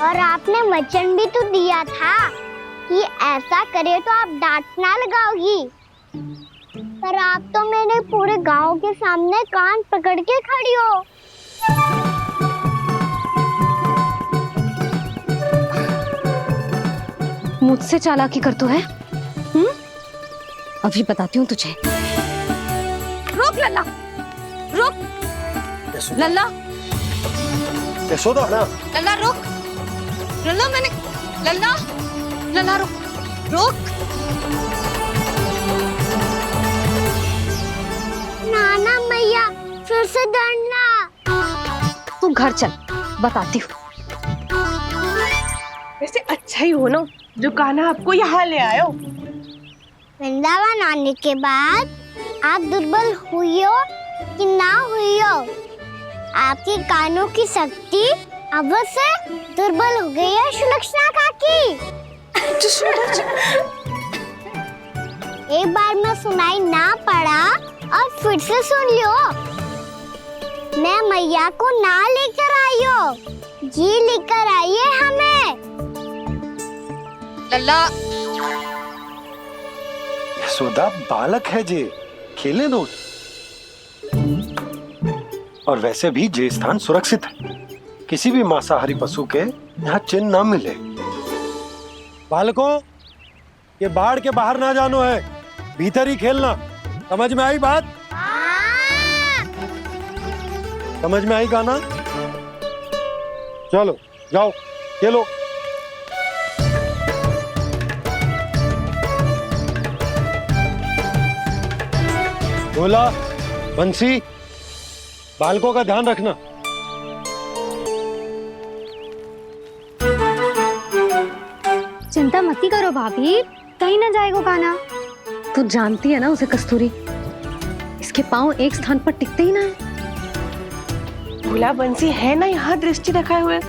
और आपने वचन भी तो दिया था कि ऐसा करे तो आप डांट ना लगाओगी। पर आप तो मेरे पूरे गांव के सामने कान पकड़ के खड़ी हो। मुझसे चालाकी कर तो है? अभी बताती हूँ तुझे। रुक लल्ला, रुक लल्ला, यशोदा ना। लल्ला रुक, लल्ला मैंने, लल्ला, लल्ला रुक, रुक। नाना मैया फिर से डरना। तू घर चल, बताती हूँ। वैसे अच्छा ही हो ना जो कान्हा आपको यहाँ ले आयो। वृंदावन आने के बाद आप दुर्बल हुई हो कि ना हुई हो, आपके कानों की शक्ति अब से दुर्बल हो गई है सुलक्षणा काकी। एक बार में सुनाई ना पड़ा और फिर से सुन लियो। मैं मैया को ना लेकर आई हो, जी लेकर आई है हमें। लल्ला, यशोदा बालक है जे, खेलने दो। और वैसे भी जे स्थान सुरक्षित है, किसी भी मांसाहारी पशु के यहाँ चिन्ह ना मिले। बालकों, ये बाढ़ के बाहर ना जानो है, भीतर ही खेलना। समझ में आई बात? समझ में आई गाना? चलो जाओ खेलो। बोला बंसी, बालकों का ध्यान रखना। चिंता मत करो भाभी, कहीं ना जाएगा कान्हा। तू जानती है ना उसे कस्तूरी, इसके पांव एक स्थान पर टिकते ही ना है। भोला बंसी है ना यहाँ दृष्टि रखाए हुए,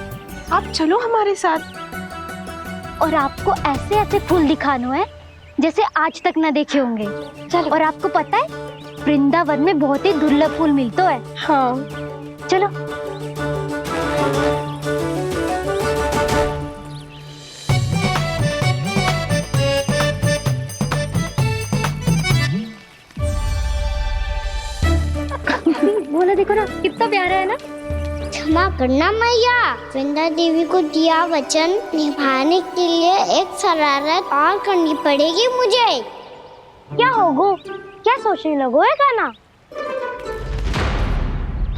आप चलो हमारे साथ। और आपको ऐसे ऐसे फूल दिखानो है जैसे आज तक ना देखे होंगे। चलो। और आपको पता है वृंदावन में बहुत ही दुर्लभ फूल मिलते हैं। हाँ चलो। बोला देखो ना कितना प्यारा है ना। क्षमा करना मैया, वृंदा देवी को दिया वचन निभाने के लिए एक शरारत और करनी पड़ेगी मुझे। क्या होगो? क्या सोचने लगो है कान्हा?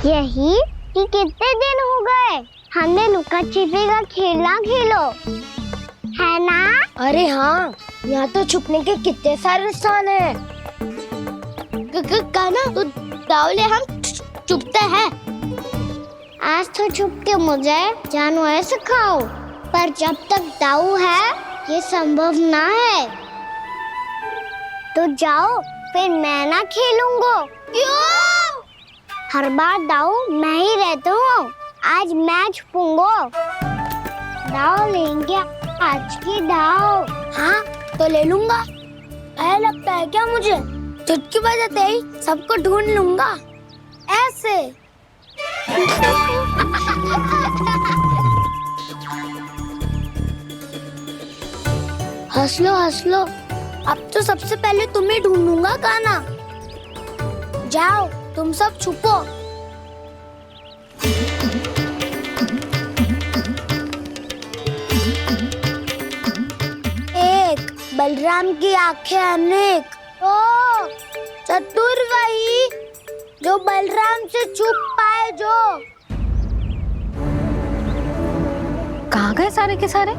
यही कि कितने दिन हो गए हमने लुका छिपी का खेलना खेलो, है ना? अरे हाँ, यहाँ तो छुपने के कितने सारे स्थान है। कान्हा तो दावले हम छुपते हैं। आज तो छुप के मुझे जानवर सिखाओ, पर जब तक दाऊ है ये संभव ना है। तो जाओ, फिर मैं ना खेलूंगा। क्यों? हर बार दाऊ मैं ही रहता हूँ, आज मैं छुपूंगा। दाऊ लेंगे आज की दाऊ। हाँ तो ले लूंगा। ऐसा लगता है क्या मुझे? चुटकी बजाते ही सबको ढूंढ लूंगा ऐसे। हंस लो, अब तो सबसे पहले तुम्हें ढूंढूंगा कान्हा। जाओ तुम सब छुपो। एक बलराम की आंखें अनेक। ओ चतुर वही जो बलराम से छुप पाए। जो कहाँ गए सारे के सारे?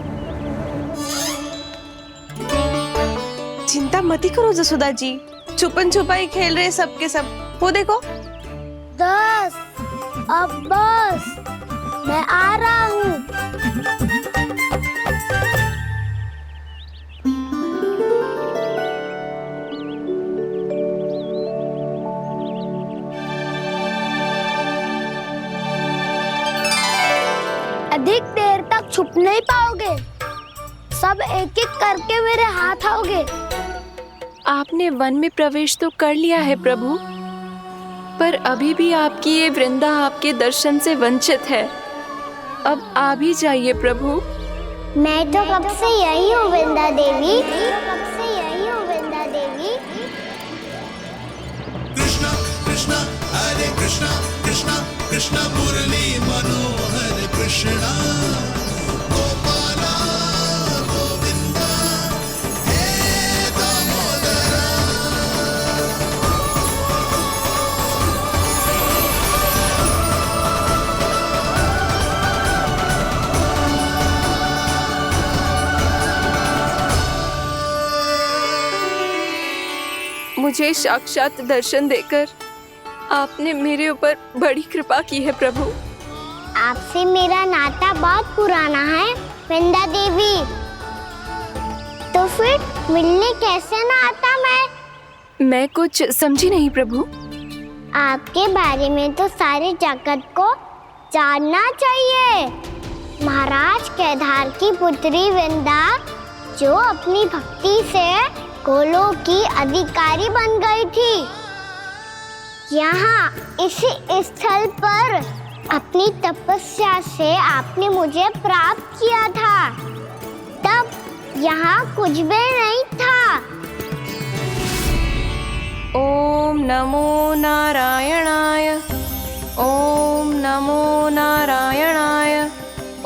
चिंता मत करो जसोदा जी, छुपन छुपाई खेल रहे सबके सब। वो देखो 10 अब बस, मैं आ रहा हूँ। अधिक देर तक छुप नहीं पाओगे, सब एक एक करके मेरे हाथ आओगे। आपने वन में प्रवेश तो कर लिया है प्रभु, पर अभी भी आपकी ये वृंदा आपके दर्शन से वंचित है। अब आ भी जाइए प्रभु। मैं तो कब से यही हूँ वृंदा देवी, मैं तो कब से यही हूँ वृंदा देवी। कृष्णा कृष्णा हरे कृष्णा कृष्णा कृष्णा मुरली मनोहर कृष्णा गोपाला गोविंदा हे दामोदरा। मुझे साक्षात दर्शन देकर आपने मेरे ऊपर बड़ी कृपा की है प्रभु। आपसे मेरा नाता बहुत पुराना है वृंदा देवी, तो फिर मिलने कैसे ना आता मैं कुछ समझी नहीं प्रभु। आपके बारे में तो सारे जगत को जानना चाहिए। महाराज केदार की पुत्री वृंदा जो अपनी भक्ति से गोलोक की अधिकारी बन गई थी, यहाँ इसी स्थल पर अपनी तपस्या से आपने मुझे प्राप्त किया था। तब यहाँ कुछ भी नहीं था। ओम नमो नारायणाय, ओम नमो नारायणाय,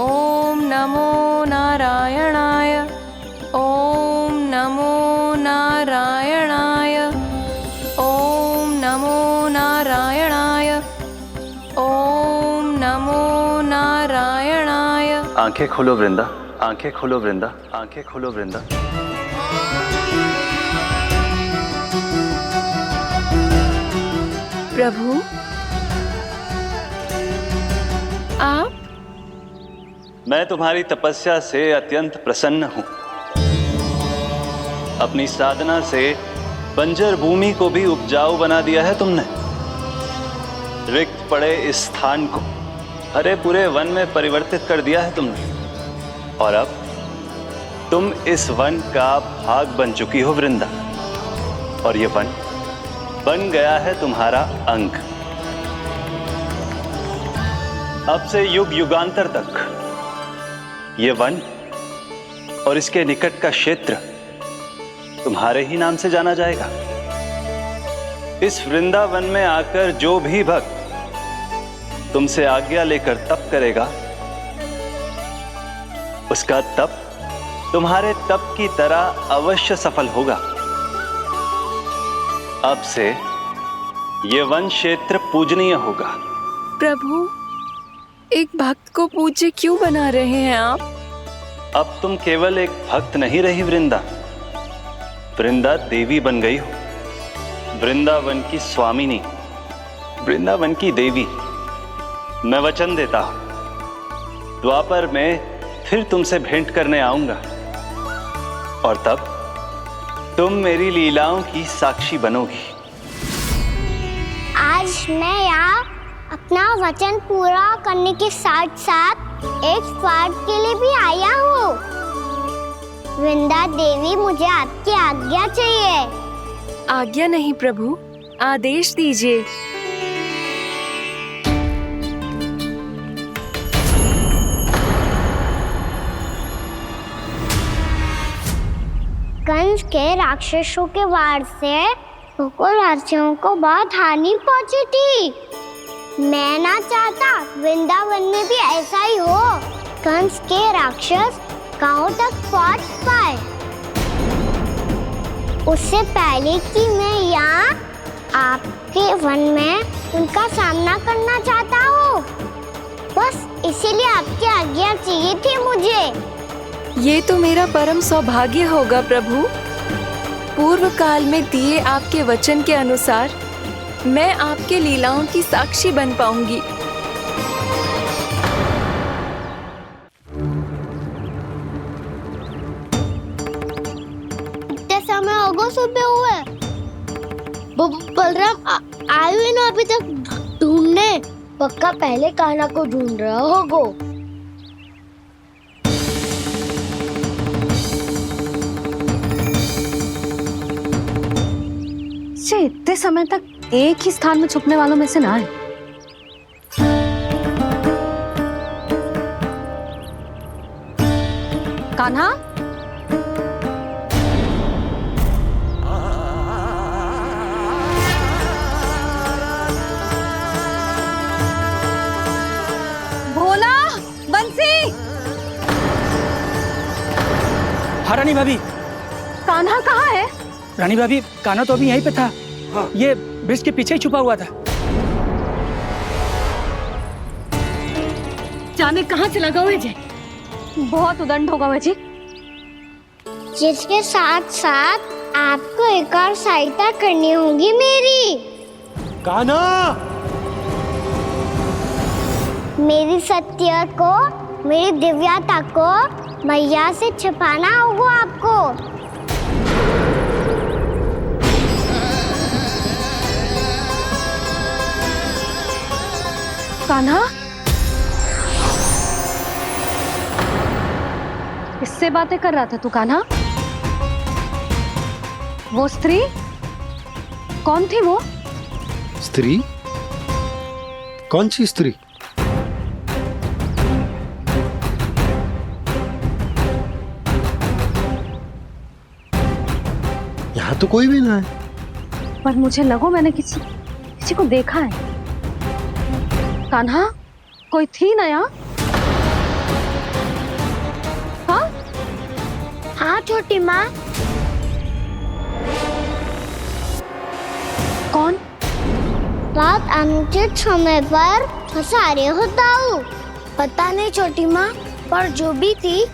ओम नमो नारायणाय, ओम नमो नारायणाय, ओम नमो नारायणाय, ओम नमो नारायणाय। आंखें खोलो वृंदा, आंखें खोलो वृंदा, आंखें खोलो वृंदा। प्रभु आप? मैं तुम्हारी तपस्या से अत्यंत प्रसन्न हूं। अपनी साधना से बंजर भूमि को भी उपजाऊ बना दिया है तुमने। रिक्त पड़े इस स्थान को हरे पूरे वन में परिवर्तित कर दिया है तुमने, और अब तुम इस वन का भाग बन चुकी हो वृंदा, और ये वन बन गया है तुम्हारा अंग। अब से युग युगांतर तक ये वन और इसके निकट का क्षेत्र तुम्हारे ही नाम से जाना जाएगा। इस वृंदावन में आकर जो भी भक्त तुमसे आज्ञा लेकर तप करेगा, उसका तप तुम्हारे तप की तरह अवश्य सफल होगा। अब से ये वन क्षेत्र पूजनीय होगा। प्रभु एक भक्त को पूज्य क्यों बना रहे हैं आप? अब तुम केवल एक भक्त नहीं रही वृंदा, वृंदा देवी बन गई हो। वृंदावन की स्वामिनी, वृंदावन की देवी। मैं वचन देता हूं, द्वापर में फिर तुमसे भेंट करने आऊंगा, और तब तुम मेरी लीलाओं की साक्षी बनोगी। आज मैं यहाँ अपना वचन पूरा करने के साथ साथ एक स्वार्थ के लिए भी आया हूँ। वृंदा देवी, मुझे आपकी आज्ञा चाहिए। आज्ञा नहीं प्रभु, आदेश दीजिए। कंस के राक्षसों के वार से गोकुलवासियों को बहुत हानि पहुंची थी। मैं ना चाहता वृंदावन में भी ऐसा ही हो। कंस के राक्षस गांव तक पहुंच पाए, उससे पहले कि मैं यहाँ आपके वन में उनका सामना करना चाहता हूँ। बस इसीलिए आपकी आज्ञा चाहिए थी मुझे। ये तो मेरा परम सौभाग्य होगा प्रभु। पूर्व काल में दिए आपके वचन के अनुसार मैं आपके लीलाओं की साक्षी बन पाऊंगी। इतने समय होगा सुबह हुए, बलराम आए ना अभी तक ढूंढने। पक्का पहले कान्हा को ढूंढ रहा होगा। इतने समय तक एक ही स्थान में छुपने वालों में से ना है। कान्हा, भोला, बंसी। हाँ रानी भाभी। कान्हा कहाँ है? रानी भाभी, कान्हा तो अभी यहीं पे था। हाँ। ये ब्रिज के पीछे ही छुपा हुआ था। जाने कहाँ चला गया है जी? बहुत उदंड होगा वह जी। जिसके साथ साथ आपको एक और सहायता करनी होगी मेरी। कान्हा, मेरी सत्य को, मेरी दिव्यता को मैया से छिपाना होगा आपको। कान्हा, किससे बातें कर रहा था तू कान्हा? वो स्त्री कौन थी? वो स्त्री? कौन सी स्त्री? यहाँ तो कोई भी ना है। पर मुझे लगो मैंने किसी को देखा है। कान्हा, कोई थी ना यहाँ? हाँ? हाँ छोटी माँ। कौन? रात अनुचित समय पर फंसा रहे हो दाऊ। पता नहीं छोटी माँ, पर जो भी थी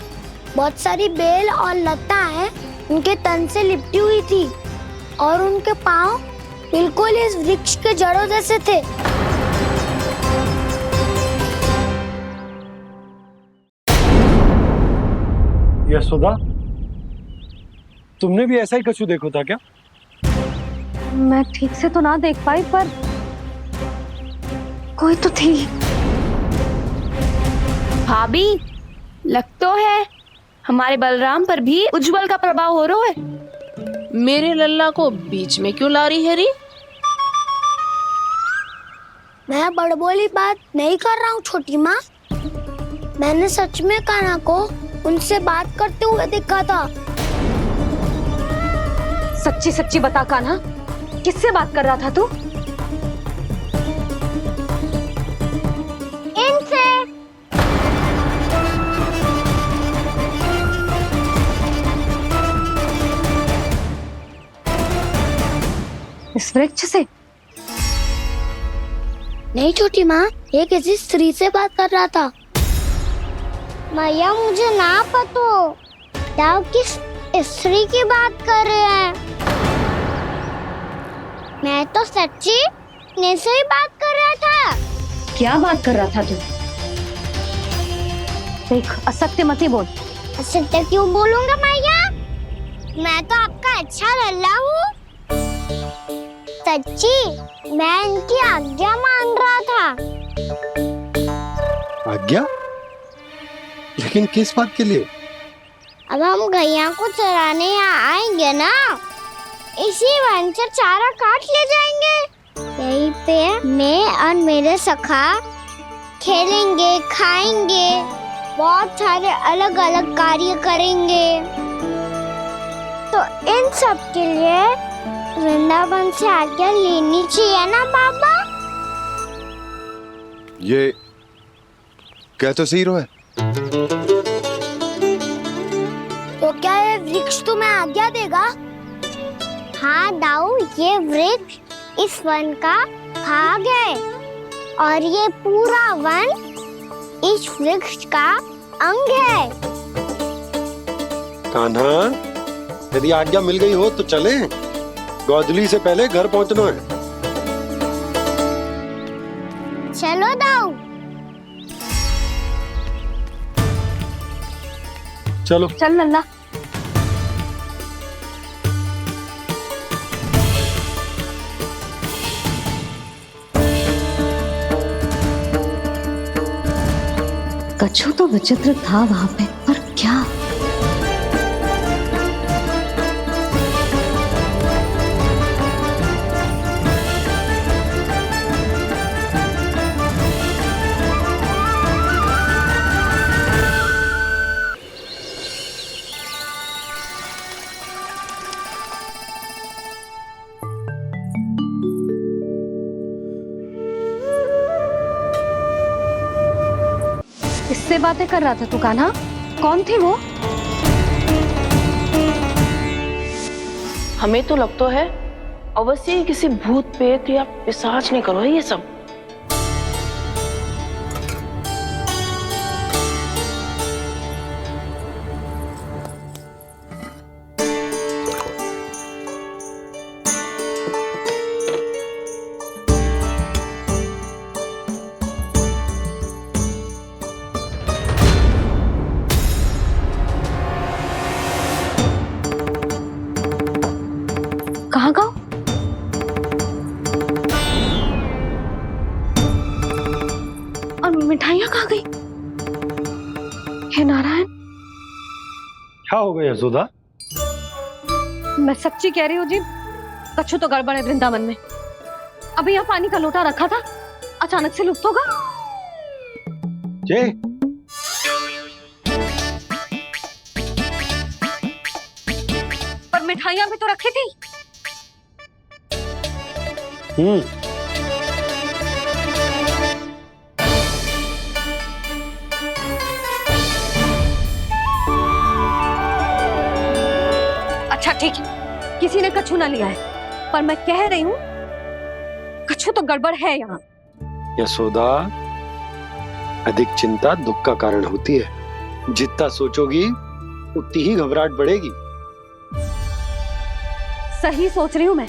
बहुत सारी बेल और लता है उनके तन से लिपटी हुई थी और उनके पाँव बिल्कुल इस वृक्ष के जड़ों जैसे थे। यशोदा, तुमने भी ऐसा ही कछु देखो था क्या? मैं ठीक से तो ना देख पाई, पर कोई तो थी। भाभी, लग तो है हमारे बलराम पर भी उज्जवल का प्रभाव हो रहा है। मेरे लल्ला को बीच में क्यों ला रही है री? मैं बड़बोली बात नहीं कर रहा हूँ छोटी माँ। मैंने सच में कान्हा को उनसे बात करते हुए देखा था। सच्ची सच्ची बता कान्हा, किससे बात कर रहा था तू? इनसे। इस वृक्ष से? नहीं छोटी माँ, ये किसी स्त्री से बात कर रहा था। मैया मुझे ना पतो दाऊ किस स्त्री की बात कर रहे हैं। मैं तो सच्ची ने से ही बात कर रहा था। क्या बात कर रहा था तू? देख, असत्य मत ही बोल। असत्य क्यों बोलूंगा मैया? मैं तो आपका अच्छा लल्ला हूँ। सच्ची मैं इनकी आज्ञा मान रहा था। आज्ञा? लेकिन किस बात के लिए? अब हम गैया को चराने यहाँ आएंगे ना, इसी वन से चारा काट ले जाएंगे। यहीं पे मैं और मेरे सखा खेलेंगे, खाएंगे, बहुत सारे अलग अलग कार्य करेंगे। तो इन सब के लिए वृंदावन से आज्ञा लेनी चाहिए ना बाबा? ये क्या तो सही रो है। तो क्या ये वृक्ष तुम्हें आज्ञा देगा? हाँ दाऊ, ये वृक्ष इस वन का भाग है और ये पूरा वन इस वृक्ष का अंग है। कान्हा, यदि आज्ञा मिल गई हो तो चले। गोधली से पहले घर पहुंचना है। चलो दाऊ। चलो चल लल्ला। कछु तो विचित्र था वहां पे, पर क्या? बातें कर रहा था तू कान्हा? कौन थी वो? हमें तो लगता है अवश्य ही किसी भूत प्रेत या पिशाच ने करो है ये सब। कहाँ गाँव? और मिठाइयाँ कहाँ गई? हे नारायण, क्या हो गया यशोदा? मैं सच्ची कह रही हूँ जी, कछु तो गड़बड़ है वृंदावन में। अभी यहाँ पानी का लोटा रखा था, अचानक से लुप्त होगा। जय, पर मिठाइयाँ भी तो रखी थी। अच्छा ठीक है, किसी ने कछु ना लिया है, पर मैं कह रही हूँ कछु तो गड़बड़ है यहाँ। यशोदा, अधिक चिंता दुख का कारण होती है। जितना सोचोगी उतनी ही घबराहट बढ़ेगी। सही सोच रही हूँ मैं।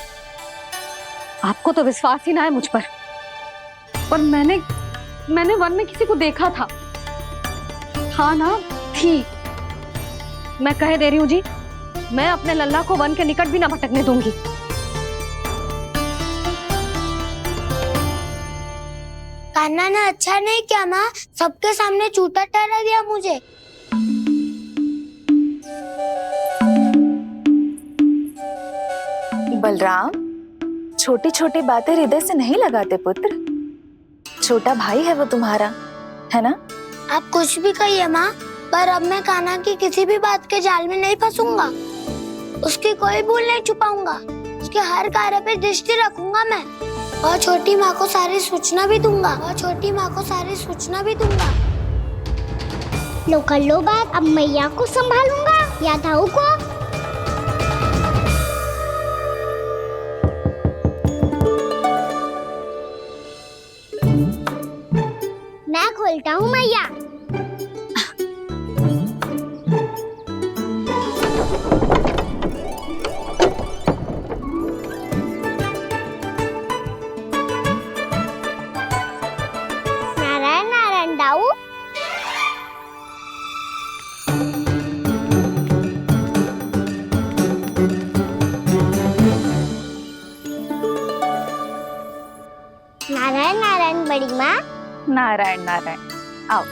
आपको तो विश्वास ही ना है मुझ पर मैंने वन में किसी को देखा था। हाँ ना, थी। मैं कह दे रही हूँ जी, मैं अपने लल्ला को वन के निकट भी ना भटकने दूंगी। कान्हा ने अच्छा नहीं किया माँ, सबके सामने झूठा ठहरा दिया मुझे। बलराम, छोटी छोटी बातें हृदय से नहीं लगाते पुत्र। छोटा भाई है वो तुम्हारा, है ना? आप कुछ भी कहिए माँ, पर अब मैं कान्हा की किसी भी बात के जाल में नहीं फंसूंगा। उसकी कोई भूल नहीं छुपाऊंगा। उसके हर कार्य पे दृष्टि रखूंगा मैं, और छोटी माँ को सारी सूचना भी दूंगा। लो कर लो बात, अब मैया को संभालूंगा या दाऊ को। मैं खोलता हूँ मैया। नारायण नारायण दाऊ। नारायण नारायण बड़ी माँ। नारायण नारायण, आओ।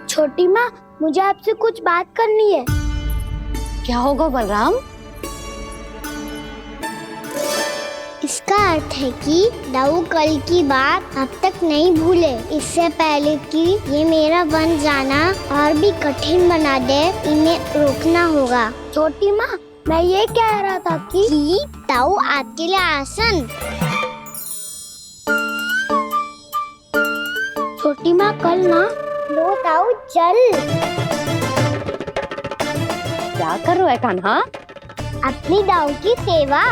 छोटी माँ, मुझे आपसे कुछ बात करनी है। क्या होगा बलराम? इसका अर्थ है कि दाऊ कल की बात अब तक नहीं भूले। इससे पहले कि ये मेरा वन जाना और भी कठिन बना दे, इन्हें रोकना होगा। छोटी माँ, मैं ये कह रहा था कि दाऊ आपके लिए आसन। छोटी माँ, कल ना लो दाऊ जल। क्या कर रहा है कान्हा? अपनी दाऊ की सेवा।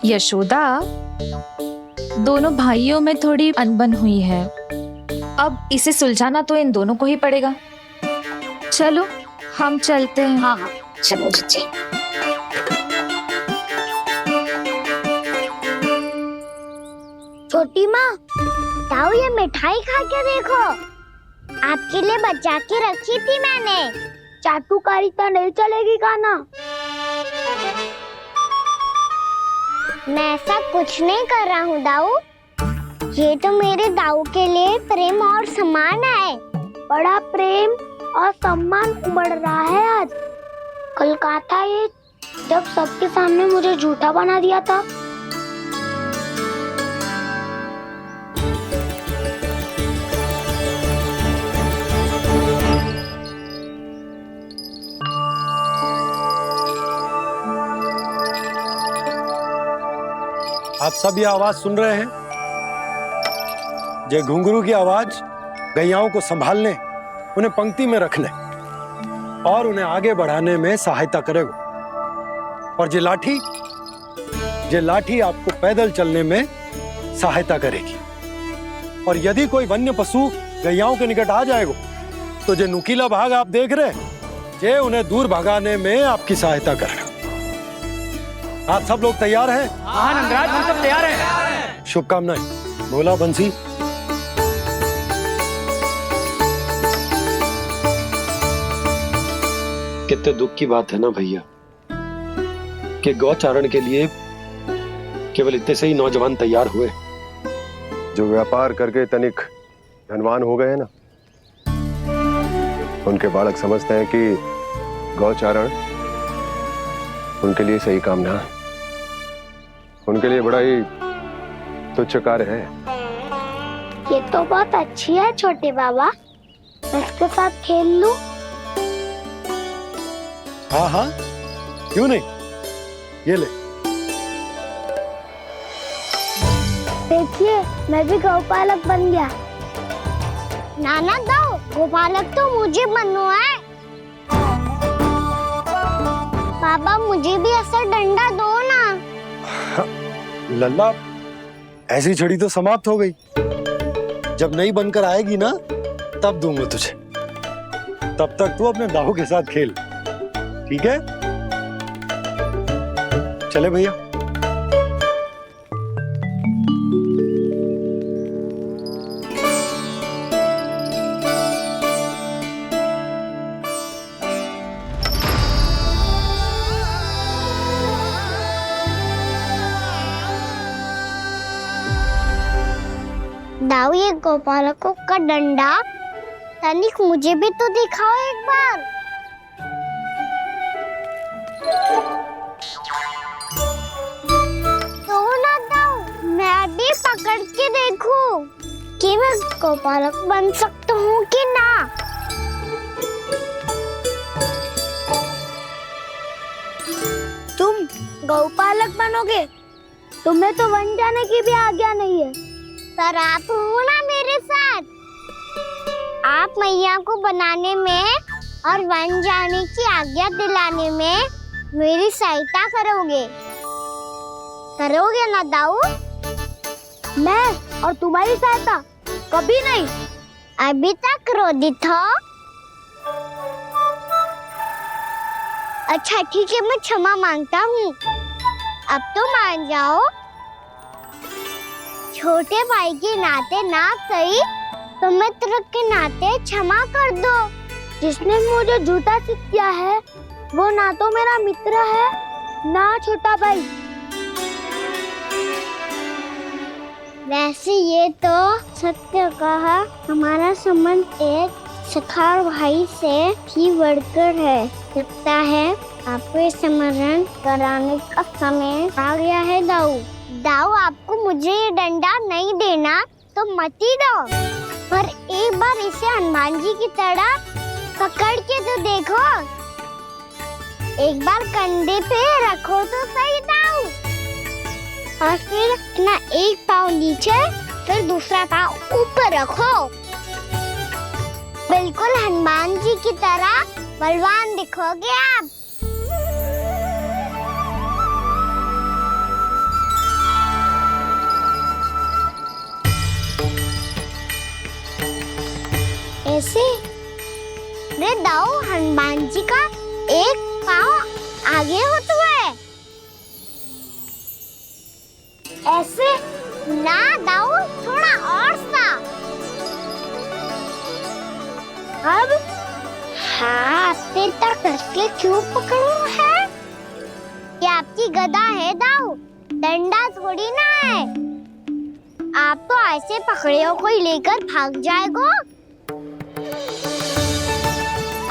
यशोदा, दोनों भाइयों में थोड़ी अनबन हुई है। अब इसे सुलझाना तो इन दोनों को ही पड़ेगा। चलो हम चलते हैं। हाँ हाँ, चलो जी। छोटी माँ, दाऊ ये मिठाई खा के देखो। आपके लिए बचा के रखी थी मैंने। चाटुकारिता नहीं चलेगी कान्हा। मैं ऐसा कुछ नहीं कर रहा हूँ दाऊ। ये तो मेरे दाऊ के लिए प्रेम और सम्मान है। बड़ा प्रेम और सम्मान उमड़ रहा है आज। कल कहा था ये, जब सबके सामने मुझे झूठा बना दिया था। आप सब ये आवाज सुन रहे हैं? ये घुंघरू की आवाज गैयाओं को संभालने, उन्हें पंक्ति में रखने और उन्हें आगे बढ़ाने में सहायता करेगा। और ये लाठी आपको पैदल चलने में सहायता करेगी। और यदि कोई वन्य पशु गैयाओं के निकट आ जाएगा तो जो नुकीला भाग आप देख रहे हैं, ये उन्हें दूर भगाने में आपकी सहायता करेगा। आप सब लोग तैयार हैं? हाँ नंदराज, हम सब तैयार हैं। शुभकामनाएं। बोला बंसी। कितने दुख की बात है ना भैया कि गौचारण के लिए केवल इतने से ही नौजवान तैयार हुए। जो व्यापार करके तनिक धनवान हो गए ना, उनके बालक समझते हैं कि गौचारण उनके लिए सही काम ना है, उनके लिए बड़ा ही तुच्छ कार्य है। ये तो बहुत अच्छी है छोटे बाबा, मैं इसके साथ खेल लूं? हाँ हाँ, क्यों नहीं, ये ले। देखिए, मैं भी गौपालक बन गया। नाना दो, गौपालक तो मुझे बनना है। पापा मुझे भी ऐसा डंडा दो ना। लल्ला, ऐसी छड़ी तो समाप्त हो गई। जब नई बनकर आएगी ना, तब दूंगा तुझे। तब तक तू अपने दाऊ के साथ खेल, ठीक है? चले भैया। दाऊ, ये गोपालकों का डंडा तनिक मुझे भी तो दिखाओ एक बार। तो ना दाऊ, मैं भी पकड़ के देखूं कि मैं गोपालक बन सकता हूँ कि ना। तुम गौपालक बनोगे? तुम्हें तो वन जाने की भी आज्ञा नहीं है। पर आप हो ना मेरे साथ। आप मैया को बनाने में और वन जाने की आज्ञा दिलाने में मेरी सहायता करोगे ना दाऊ? मैं और तुम्हारी सहायता कभी नहीं। अभी तक क्रोधित हो? अच्छा ठीक है, मैं क्षमा मांगता हूँ। अब तो मान जाओ। छोटे भाई के नाते ना सही तो मित्र के नाते क्षमा कर दो। जिसने मुझे झूठा सिद्ध किया है वो ना तो मेरा मित्र है ना छोटा भाई। वैसे ये तो सत्य कहा, हमारा संबंध एक सखा भाई से भी बढ़कर है। लगता है आपको स्मरण कराने का समय आ गया है दाऊ। दाऊ, आपको मुझे ये डंडा नहीं देना तो मत ही दो, पर एक बार इसे हनुमान जी की तरह पकड़ के तो देखो। एक बार कंधे पे रखो तो सही दाऊ, और फिर अपना एक पाँव नीचे फिर दूसरा पाँव ऊपर रखो। बिल्कुल हनुमान जी की तरह बलवान दिखोगे आप। ऐसे रे दाऊ, हनुमान जी का एक पाँव आगे होता है। ऐसे ना दाऊ, थोड़ा और सा। अब हाथ तक कसके क्यों पकड़ो है? ये आपकी गदा है दाऊ, डंडा थोड़ी ना है। आप तो ऐसे पकड़े हो कोई लेकर भाग जाएगा।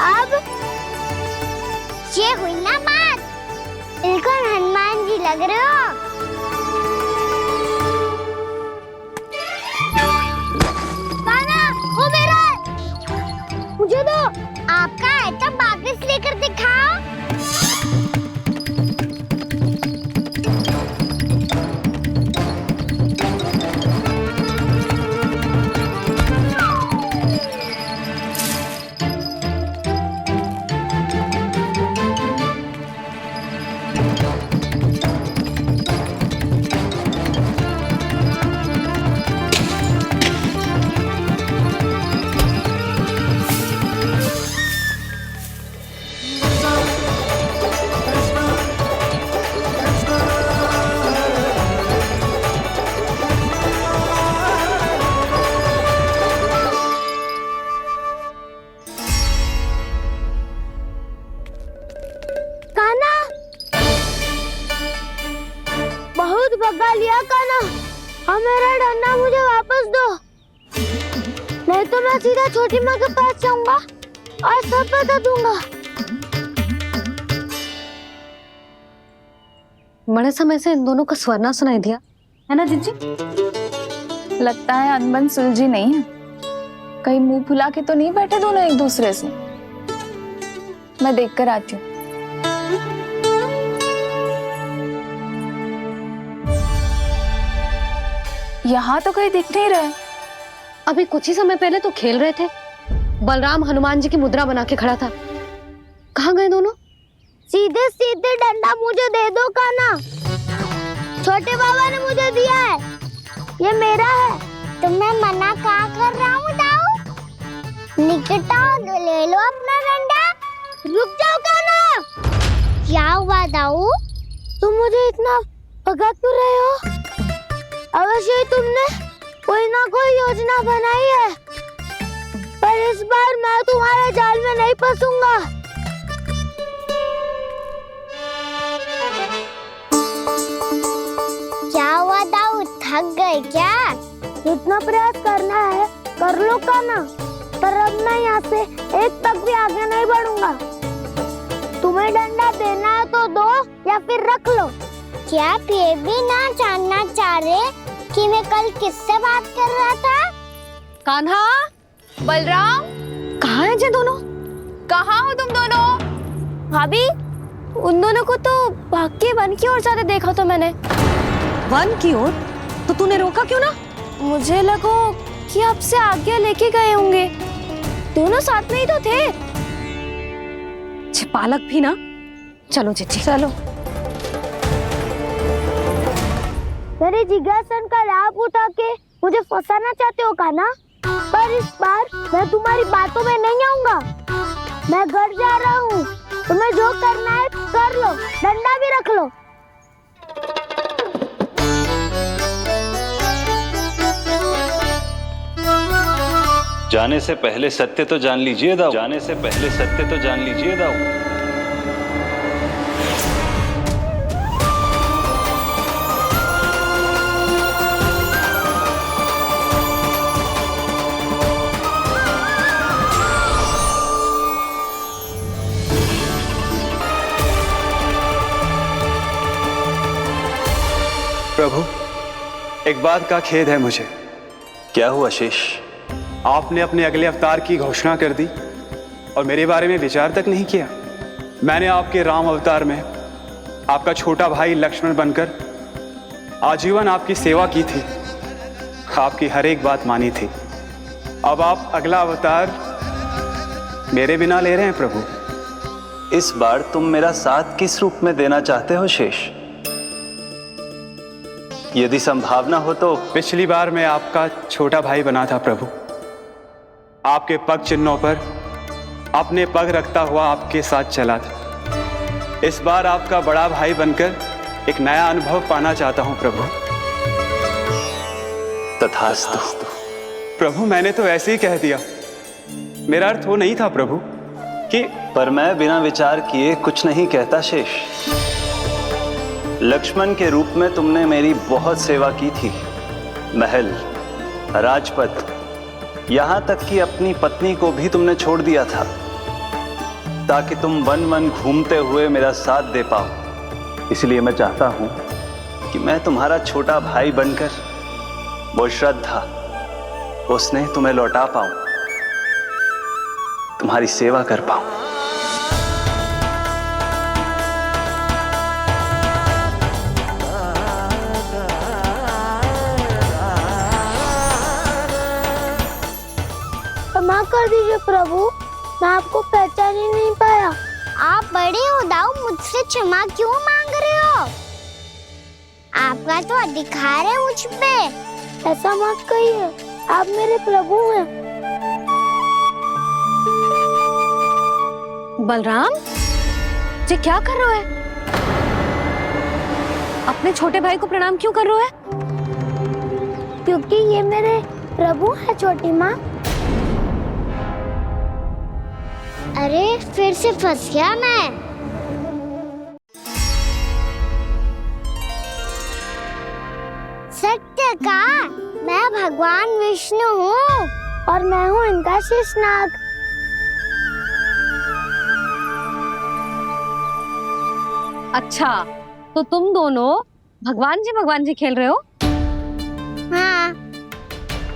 अब ये हुई ना बात, बिल्कुल हनुमान जी लग रहे हो। काना, वो मेरा, मुझे दो। आपका है तब वापस लेकर दिखाओ। नहीं तो मैं सीधा छोटी माँ के पास जाऊंगा और सब बता दूंगा। बड़े समय से इन दोनों का स्वर ना सुनाई दिया, है ना जीजी? लगता है अनबन सुलझी नहीं है। कहीं मुंह फुला के तो नहीं बैठे दोनों एक दूसरे से। मैं देख कर आती हूँ। यहाँ तो कहीं दिख नहीं रहे। अभी कुछ ही समय पहले तो खेल रहे थे। बलराम हनुमान जी की मुद्रा बना के खड़ा था। कहाँ गए दोनों? सीधे सीधे डंडा मुझे दे दो कान्हा। छोटे बाबा ने मुझे दिया है, ये मेरा है। तो मैं मना कहाँ कर रहा हूँ दाऊ? निकट आओ, ले लो अपना डंडा। रुक जाओ कान्हा। क्या हुआ दाऊ? तुम मुझे इतना भगा क्यों रहे हो? अवश्य ही तुमने कोई ना कोई योजना बनाई है, पर इस बार मैं तुम्हारे जाल में नहीं फंसूंगा। क्या हुआ दाऊ, थक गए क्या? जितना प्रयास करना है कर लो कान्हा, पर अब मैं यहाँ से एक तक भी आगे नहीं बढ़ूंगा। तुम्हें डंडा देना है तो दो या फिर रख लो। क्या आप ये भी ना जानना चाह रहे कि मैं कल किससे बात कर रहा था? कान्हा, बलराम, कहाँ हैं ये दोनों? कहाँ हो तुम दोनों? भाभी, उन दोनों को तो भाग के वन की ओर जाते देखा तो मैंने। वन की ओर? तो तूने रोका क्यों ना? मुझे लगो कि आपसे आगे लेके गए होंगे। दोनों साथ में ही तो थे। पालक भी ना। चलो जीजी, चलो। मेरे जिज्ञासन का लाभ उठा के मुझे फंसाना चाहते हो कान्हा? पर इस बार मैं तुम्हारी बातों में नहीं आऊंगा। मैं घर जा रहा हूँ, तुम्हें जो करना है कर लो, डंडा भी रख लो। जाने से पहले सत्य तो जान लीजिए दाऊ। जाने से पहले सत्य तो जान लीजिए दाऊ। प्रभु, एक बात का खेद है मुझे। क्या हुआ शेष? आपने अपने अगले अवतार की घोषणा कर दी और मेरे बारे में विचार तक नहीं किया। मैंने आपके राम अवतार में आपका छोटा भाई लक्ष्मण बनकर आजीवन आपकी सेवा की थी, आपकी हर एक बात मानी थी। अब आप अगला अवतार मेरे बिना ले रहे हैं प्रभु। इस बार तुम मेरा साथ किस रूप में देना चाहते हो शेष? यदि संभावना हो तो। पिछली बार मैं आपका छोटा भाई बना था प्रभु। आपके पग चिन्हों पर अपने पग रखता हुआ आपके साथ चला था। इस बार आपका बड़ा भाई बनकर एक नया अनुभव पाना चाहता हूं प्रभु। तथास्तु। प्रभु, मैंने तो ऐसे ही कह दिया, मेरा अर्थ वो नहीं था प्रभु कि। पर मैं बिना विचार किए कुछ नहीं कहता शेष। लक्ष्मण के रूप में तुमने मेरी बहुत सेवा की थी। महल, राजपथ, यहां तक कि अपनी पत्नी को भी तुमने छोड़ दिया था ताकि तुम वन वन घूमते हुए मेरा साथ दे पाओ। इसलिए मैं चाहता हूं कि मैं तुम्हारा छोटा भाई बनकर वो श्रद्धा, वो स्नेह तुम्हें लौटा पाऊं, तुम्हारी सेवा कर पाऊं। क्षमा कर दीजिए प्रभु, मैं आपको पहचान ही नहीं पाया। आप बड़े हो दाऊ, मुझसे क्षमा क्यों मांग रहे हो? आपका तो अधिकार है मुझ पे। ऐसा मत कहिए, आप मेरे प्रभु हैं। बलराम, ये क्या कर रहा है? अपने छोटे भाई को प्रणाम क्यों कर रहा है? क्योंकि ये मेरे प्रभु है छोटी माँ। अरे फिर से फंस गया मैं। सत्य का, मैं भगवान विष्णु हूँ और मैं हूँ इनका शेषनाग। अच्छा, तो तुम दोनों भगवान जी खेल रहे हो? हाँ।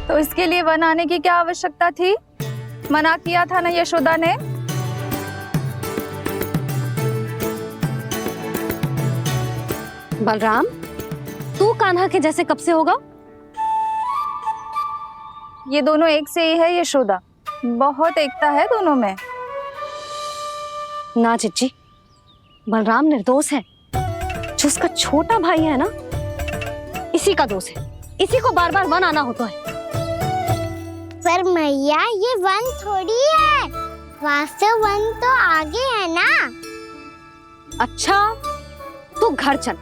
तो इसके लिए वन आने की क्या आवश्यकता थी? मना किया था ना यशोदा ने। बलराम, तू कान्हा के जैसे कब से होगा? ये दोनों एक से ही है यशोदा, बहुत एकता है दोनों में। ना चिच्ची, बलराम निर्दोष है। जो उसका छोटा भाई है ना, इसी का दोष है। इसी को बार बार वन आना होता है। पर मैया, ये वन थोड़ी है, वास्तव वन तो आगे है ना। अच्छा, तू घर चल,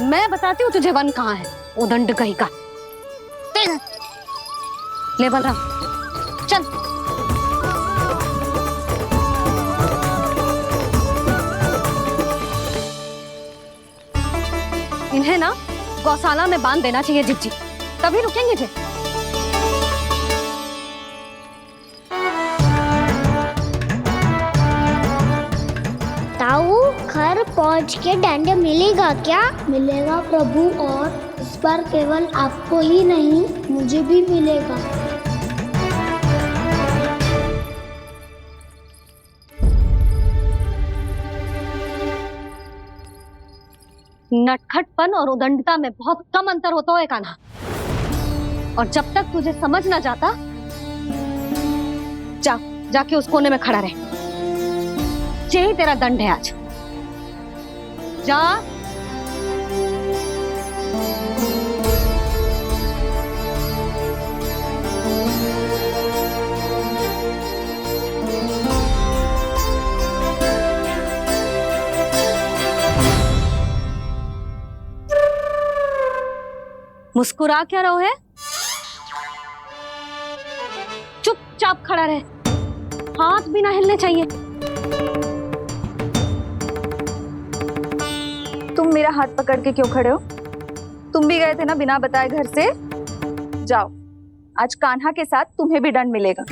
मैं बताती हूँ तुझे वन कहाँ है। उदंड कहीं का। ले बलराम, चल। इन्हें ना गौशाला में बांध देना चाहिए जिज्जी, तभी रुकेंगे जे। ताऊ, घर पहुंच के दंड मिलेगा क्या? मिलेगा प्रभु, और इस बार केवल आपको ही नहीं, मुझे भी मिलेगा। नटखटपन और उदंडता में बहुत कम अंतर होता है कान्हा, और जब तक तुझे समझ ना जाता, जाके उस कोने में खड़ा रहे। यही तेरा दंड है आज। जा। मुस्कुरा क्या रहो है? चुपचाप खड़ा रहे, हाथ भी ना हिलने चाहिए। तुम मेरा हाथ पकड़ के क्यों खड़े हो? तुम भी गए थे ना बिना बताए घर से। जाओ, आज कान्हा के साथ तुम्हें भी दंड मिलेगा।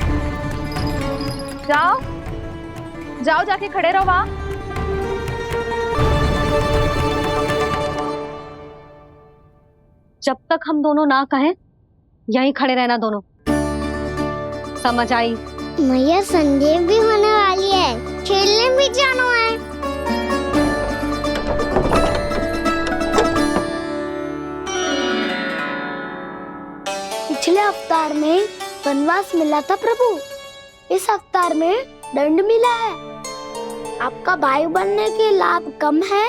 जाओ जाओ, जाके खड़े रहो वहां। जब तक हम दोनों ना कहें, यहीं खड़े रहना दोनों। समझ आई? मैया, संध्या भी होने वाली है, खेलने भी जाना है। पिछले अवतार में वनवास मिला था प्रभु, इस अवतार में दंड मिला है। आपका भाई बनने के लाभ कम है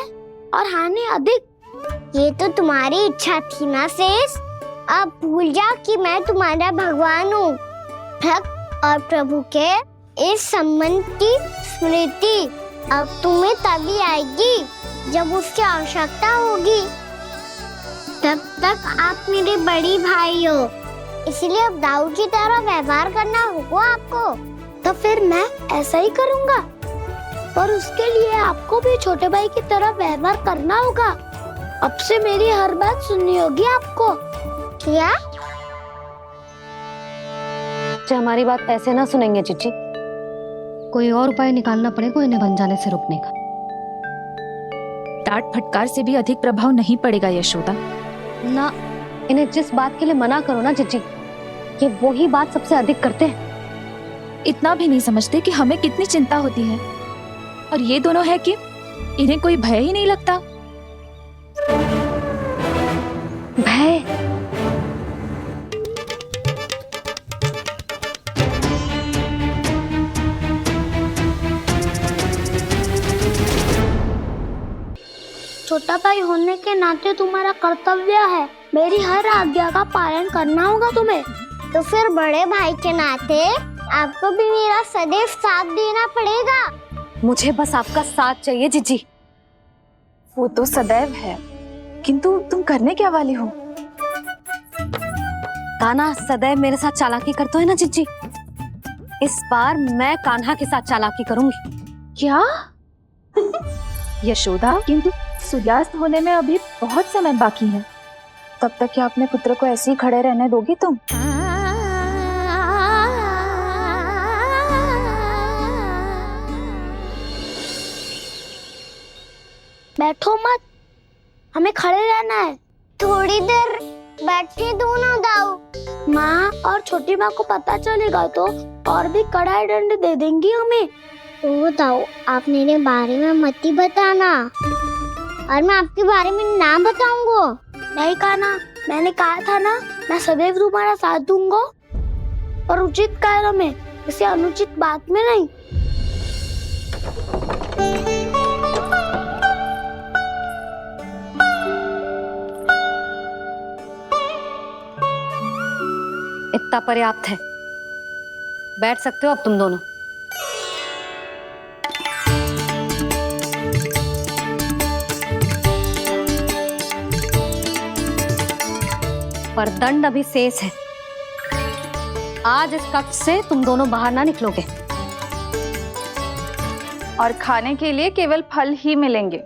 और हानि अधिक। ये तो तुम्हारी इच्छा थी ना शेष। अब भूल जा कि मैं तुम्हारा भगवान हूँ। भक्त और प्रभु के इस संबंध की स्मृति अब तुम्हें तभी आएगी जब उसकी आवश्यकता होगी। तब तक आप मेरे बड़ी भाई हो, इसलिए अब दाऊ की तरह व्यवहार करना होगा आपको। तो फिर मैं ऐसा ही करूँगा, पर उसके लिए आपको भी छोटे भाई की तरह व्यवहार करना होगा। अब से मेरी हर बात सुननी होगी आपको। क्या? हमारी बात ऐसे ना सुनेंगे चिच्ची, कोई और उपाय निकालना पड़ेगा इन्हें बन जाने से रुकने का। डांट फटकार से भी अधिक प्रभाव नहीं पड़ेगा यशोदा। ना, इन्हें जिस बात के लिए मना करो ना चिच्ची, ये वही बात सबसे अधिक करते हैं। इतना भी नहीं समझते कि हमें कितनी चिंता होती है, और ये दोनों है कि इन्हें कोई भय ही नहीं लगता। भय? छोटा भाई होने के नाते तुम्हारा कर्तव्य है, मेरी हर आज्ञा का पालन करना होगा तुम्हें। तो फिर बड़े भाई के नाते आपको भी मेरा सदैव साथ देना पड़ेगा। मुझे बस आपका साथ चाहिए जिज्जी। वो तो सदैव है, किंतु तुम करने क्या वाली हो? कान्हा सदैव मेरे साथ चालाकी करता है ना जिज्जी, इस बार मैं कान्हा के साथ चालाकी करूंगी। क्या? यशोदा, किंतु सूर्यास्त होने में अभी बहुत समय बाकी है, तब तक क्या अपने पुत्र को ऐसे ही खड़े रहने दोगी तुम? बैठो मत, हमें खड़े रहना है। थोड़ी देर बैठे दो ना दाऊ। माँ और छोटी माँ को पता चलेगा तो और भी कड़ा दंड दे देंगी हमें। ओ दाऊ, आप मेरे बारे में मत ही बताना, और मैं आपके बारे में ना बताऊंगा। नहीं कहा ना, मैंने कहा था ना, मैं सदैव तुम्हारा साथ दूंगा, और उचित कार्य में, किसी अनुचित बात में नहीं। इतना पर्याप्त है, बैठ सकते हो अब तुम दोनों। पर दंड अभी शेष है। आज इस कक्ष से तुम दोनों बाहर ना निकलोगे, और खाने के लिए केवल फल ही मिलेंगे।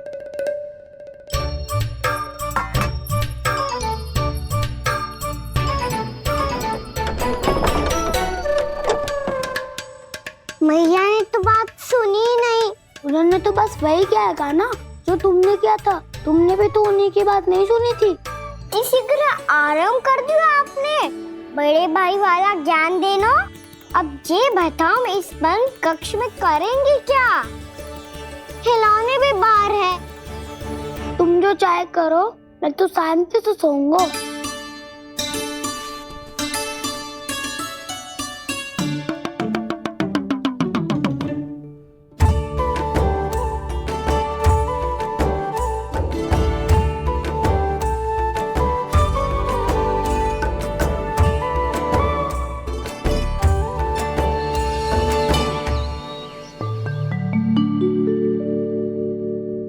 मैया ने तो बात सुनी ही नहीं। उन्होंने तो बस वही किया ना जो तुमने किया था। तुमने भी तो उन्हीं की बात नहीं सुनी थी। इसी तरह आराम कर दिया आपने। बड़े भाई वाला ज्ञान देना। अब ये बताओ, इस बंद कक्ष में करेंगे क्या? खिलौने भी बाहर है। तुम जो चाहे करो, मैं तो शांति से सोऊंगा।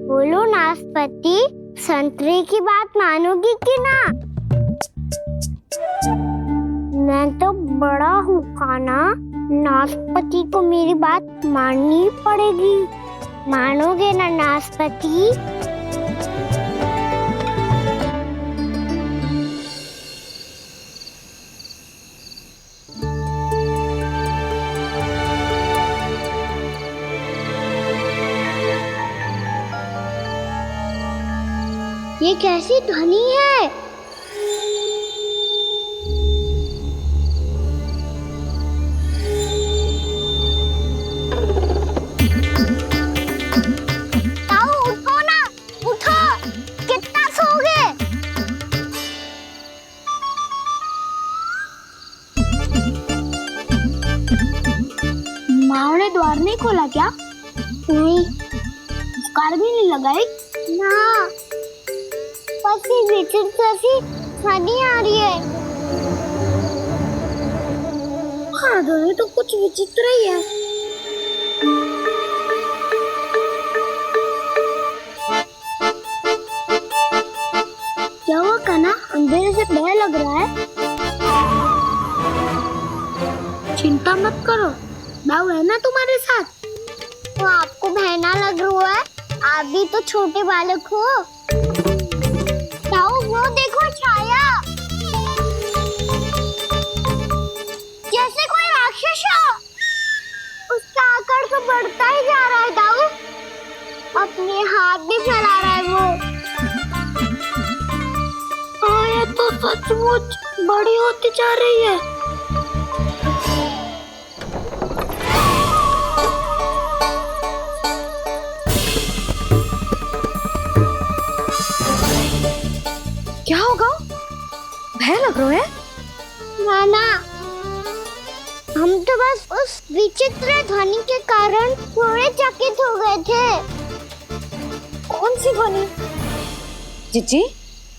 बोलो नाशपाती, संतरे की बात मानोगी कि ना? मैं तो बड़ा हूँ खाना, नाशपाती को मेरी बात माननी पड़ेगी। मानोगे ना नाशपाती? ये कैसी ध्वनि है? ताऊ उठो ना, उठो। कितना सोओगे? माँ ने द्वार नहीं खोला क्या? नहीं। कार भी नहीं लगाई? ना। विचित्र सी ध्वनि आ रही है। हाँ, ध्वनि तो कुछ विचित्र ही है। क्या हुआ कान्हा? अंधेरे से भय लग रहा है। चिंता मत करो, दाऊ है ना तुम्हारे साथ। तो आपको भय ना लग रहा है? आप भी तो छोटे बालक हो। वो देखो छाया, जैसे कोई राक्षस हो। उसका आकार तो बढ़ता ही जा रहा है दाऊ। अपने हाथ भी फैला रहा है वो। हाँ, ये तो सचमुच बड़ी होती जा रही है। क्या होगा? भय लग रहा है? नाना, हम तो बस उस विचित्र ध्वनि के कारण थोड़े चकित हो गए थे। कौन सी ध्वनि? जीजी,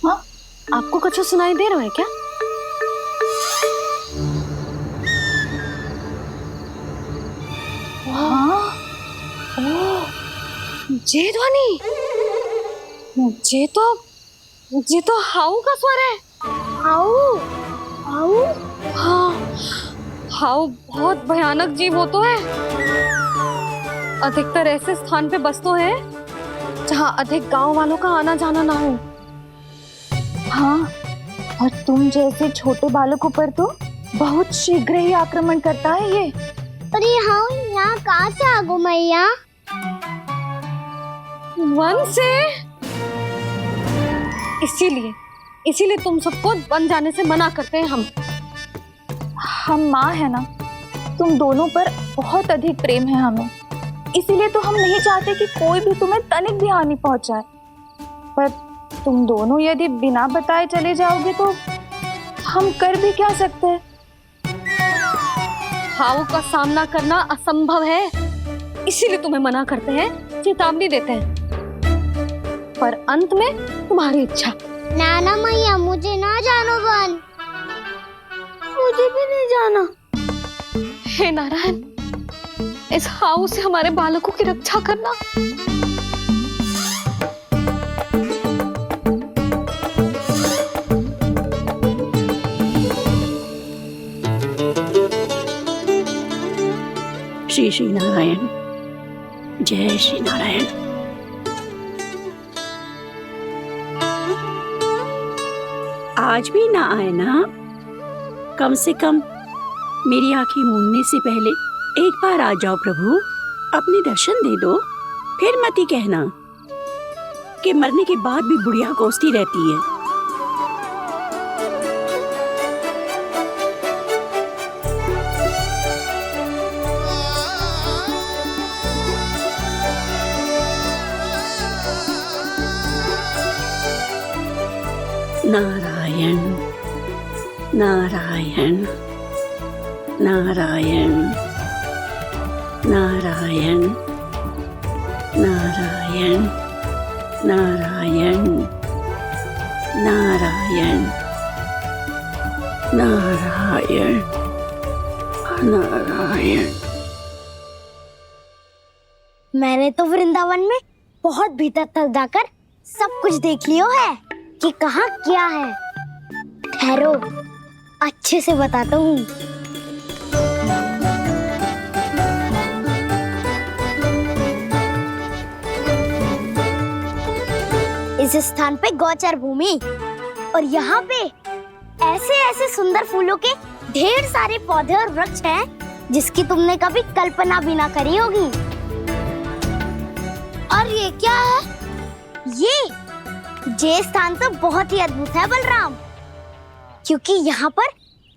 हाँ, आपको कुछ सुनाई दे रहा है क्या? हाँ, ये ध्वनि, ये तो हाउ का स्वर है। हाउ? हाउ? हाँ, हाउ बहुत भयानक जीव हो तो है। अधिकतर ऐसे स्थान पे बस तो है जहाँ अधिक गांव वालों का आना जाना ना हो। हाँ, और तुम जैसे छोटे बालकों पर तो बहुत शीघ्र ही आक्रमण करता है ये। पर ये हाउ यहाँ कहाँ से आ गो मैया? वन से? इसीलिए तुम सबको वन जाने से मना करते हैं हम माँ है ना, तुम दोनों पर बहुत अधिक प्रेम है हमें, इसीलिए तो हम नहीं चाहते कि कोई भी तुम्हें तनिक भी हानि पहुंचाए। पर तुम दोनों यदि बिना बताए चले जाओगे तो हम कर भी क्या सकते हैं? हाउ का सामना करना असंभव है, इसीलिए तुम्हें मना करते हैं, चेतावनी देते हैं। पर अंत में तुम्हारी इच्छा। नाना मैया मुझे ना जानो वन, मुझे भी नहीं जाना। हे नारायण, इस हाउ से हमारे बालकों की रक्षा करना। श्री श्री नारायण, जय श्री नारायण। आज भी ना आए ना? कम से कम मेरी आंखें मूंदने से पहले एक बार आ जाओ प्रभु, अपने दर्शन दे दो। फिर मत ही कहना कि मरने के बाद भी बुढ़िया कोसती रहती है। नारायण नारायण नारायण नारायण नारायण नारायण नारायण नारायण नारायण। मैंने तो वृंदावन में बहुत भीतर तक जाकर सब कुछ देख लियो है कि कहाँ क्या है। ठहरो, अच्छे से बताता हूँ। इस स्थान पे गौचर भूमि और यहाँ पे ऐसे ऐसे सुंदर फूलों के ढेर सारे पौधे और वृक्ष हैं जिसकी तुमने कभी कल्पना भी ना करी होगी। और ये क्या है? ये स्थान तो बहुत ही अद्भुत है बलराम, क्योंकि यहाँ पर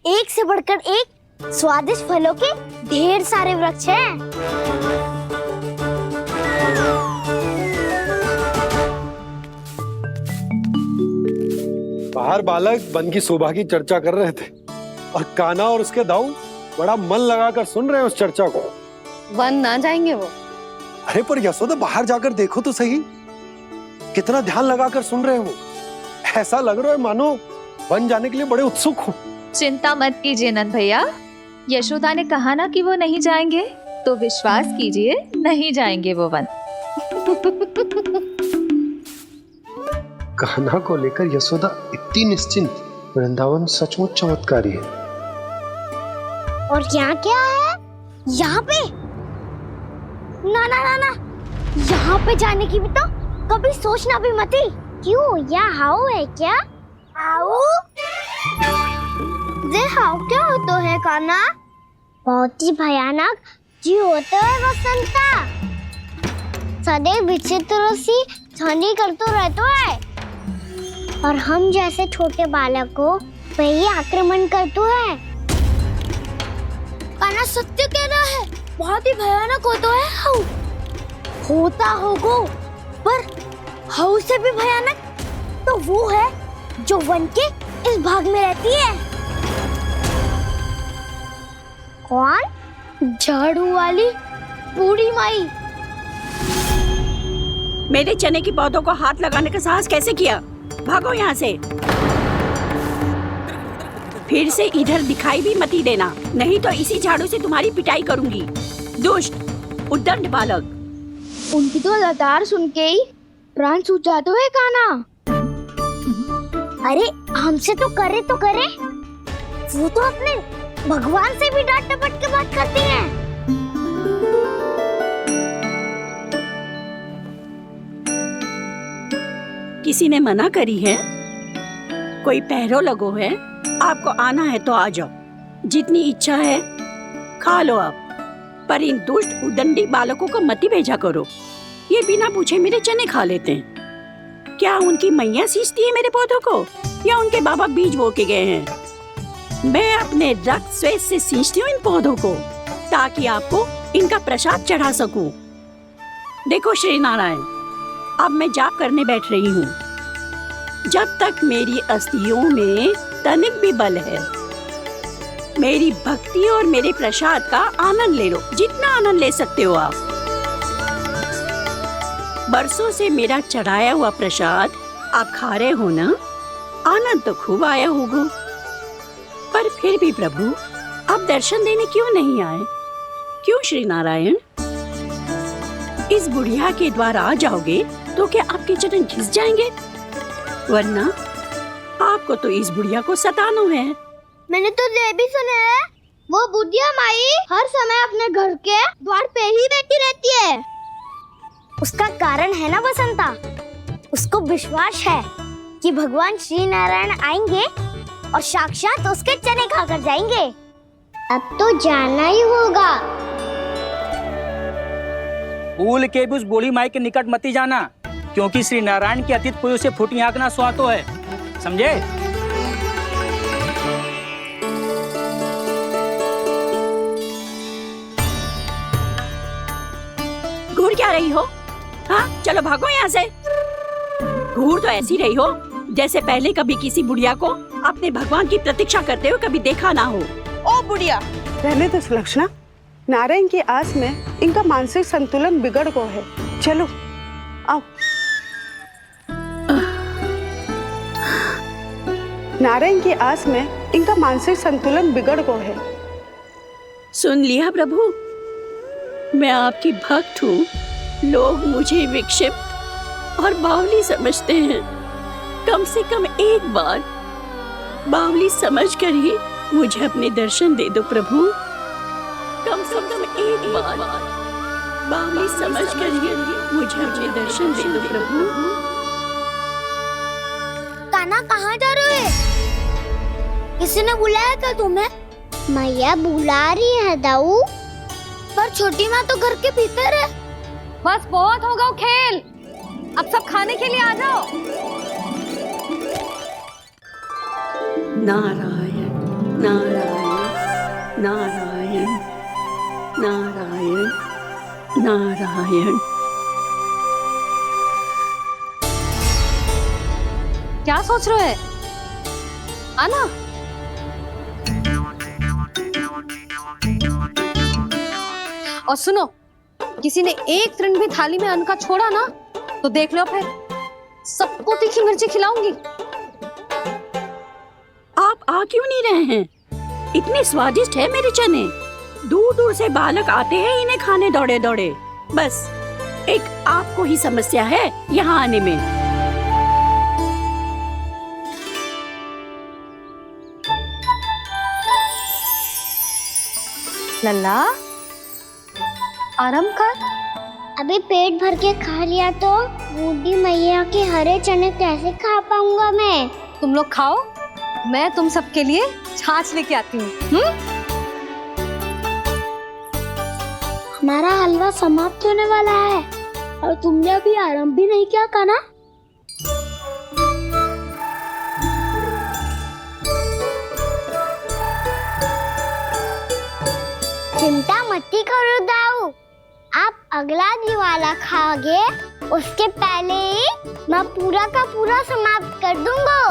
एक से बढ़कर एक स्वादिष्ट फलों के ढेर सारे वृक्ष हैं। बाहर बालक वन की शोभा की चर्चा कर रहे थे और कान्हा और उसके दाऊ बड़ा मन लगाकर सुन रहे हैं उस चर्चा को। वन ना जाएंगे वो। अरे पर यशोदा, बाहर जाकर देखो तो सही, कितना ध्यान लगाकर सुन रहे हो। ऐसा लग रहा है मानो वन जाने के लिए बड़े उत्सुक हो। चिंता मत कीजिए नंद भैया, यशोदा ने कहा ना कि वो नहीं जाएंगे, तो विश्वास कीजिए नहीं जाएंगे वो वन। कान्हा को लेकर यशोदा इतनी निश्चिंत, वृंदावन सचमुच चमत्कारी है। और यहाँ क्या है? यहाँ पे ना ना ना ना, यहाँ पे जाने की भी तो कभी सोचना भी मत ही। क्यों, यहाँ हाउ है क्या? हाउ? ये हाउ क्या होता है कान्हा? बहुत ही भयानक जी होता है वसंता, सदैव विचित्र सी ध्वनि करते रहता है और हम जैसे छोटे बालक को वही आक्रमण करते है। कान्हा सत्य कह रहा है, बहुत ही भयानक होता है हाउ। होता होगा, पर हाउ से भी भयानक तो वो है जो वन के इस भाग में रहती है। कौन? झाड़ू वाली बूढ़ी माई। मेरे चने की पौधों को हाथ लगाने का साहस कैसे किया? भागो यहाँ से। फिर से इधर दिखाई भी मत ही देना, नहीं तो इसी झाड़ू से तुम्हारी पिटाई करूंगी। दुष्ट उद्दंड बालक। उनकी तो लतार सुन के ही प्राण सूझ जाते हैं कान्हा। अरे हमसे तो करे, वो तो अपने भगवान से भी डांट डपट के बात करती हैं। किसी ने मना करी है? कोई पहरो लगो है? आपको आना है तो आ जाओ, जितनी इच्छा है खा लो आप, पर इन दुष्ट उदंडी बालकों को मत ही भेजा करो। ये बिना पूछे मेरे चने खा लेते हैं। क्या उनकी मैया सींचती है मेरे पौधों को या उनके बाबा बीज बो के गए हैं? मैं अपने रक्त स्वेद से सींचती हूँ इन पौधों को ताकि आपको इनका प्रसाद चढ़ा सकूं। देखो श्री नारायण, अब मैं जाप करने बैठ रही हूँ। जब तक मेरी अस्थियों में तनिक भी बल है, मेरी भक्ति और मेरे प्रसाद का आनंद ले लो, जितना आनंद ले सकते हो आप। बरसों से मेरा चढ़ाया हुआ प्रसाद आप खा रहे हो ना, आनंद तो खूब आया होगा। पर फिर भी प्रभु आप दर्शन देने क्यों नहीं आए? क्यों श्री नारायण? इस बुढ़िया के द्वार आ जाओगे तो क्या आपके चरण घिस जाएंगे? वरना आपको तो इस बुढ़िया को सताना है। मैंने तो ये भी सुना है, वो बुढ़िया माई हर समय अपने घर के द्वार पे ही बैठी रहती है। उसका कारण है ना बसंता, उसको विश्वास है कि भगवान श्री नारायण आएंगे और साक्षात उसके चने खाकर जाएंगे। अब तो जाना ही होगा। भूल के भी उस बूढ़ी माई के निकट मत ही जाना, क्योंकि श्री नारायण की अतीत कोई उसे फूटी आंख ना सुहातो है, समझे? घूर क्या रही हो? हाँ, चलो भागो यहाँ से। घूर तो ऐसी रही हो जैसे पहले कभी किसी बुढ़िया को अपने भगवान की प्रतीक्षा करते हुए कभी देखा ना हो। ओ बुढ़िया, रहने दो सुलक्षणा। नारायण की आस में इनका मानसिक संतुलन बिगड़ गया है। चलो आओ। नारायण की आस में इनका मानसिक संतुलन बिगड़ गया है। सुन लिया प्रभु, मैं आपकी भक्त हूँ। लोग मुझे विक्षिप्त और बावली समझते हैं। कम से कम एक बार बावली समझकर ही मुझे अपने दर्शन दे दो प्रभु। कम से कम एक बार बावली समझकर ही मुझे अपने दर्शन दे दो प्रभु। कान्हा कहाँ जा रहे हो? किसी ने बुलाया क्या तुम्हें? मैया बुला रही है दाऊ, पर छोटी माँ तो घर के भीतर है। बस बहुत हो गया खेल, अब सब खाने के लिए आ जाओ। नारायण नारायण नारायण नारायण नारायण। क्या सोच रहे हैं? आना। और सुनो, किसी ने एक तृण भी थाली में अन्न का छोड़ा ना तो देख लो, फिर सबको तीखी मिर्ची खिलाऊंगी। आप आ क्यों नहीं रहे हैं? इतने स्वादिष्ट है मेरे चने। दूर दूर से बालक आते हैं इन्हें खाने दौड़े दौड़े। बस एक आपको ही समस्या है यहाँ आने में। लल्ला, आराम कर। अभी पेट भर के खा लिया तो बूढ़ी मैया के हरे चने कैसे खा पाऊंगा मैं? तुम लोग खाओ, मैं तुम सबके लिए छाछ लेके आती हूँ। हमारा हलवा समाप्त होने वाला है और तुमने अभी आराम भी नहीं किया कान्हा। चिंता मत करो दाऊ, आप अगला दिवाला खाओगे उसके पहले ही मैं पूरा का पूरा समाप्त कर दूंगा।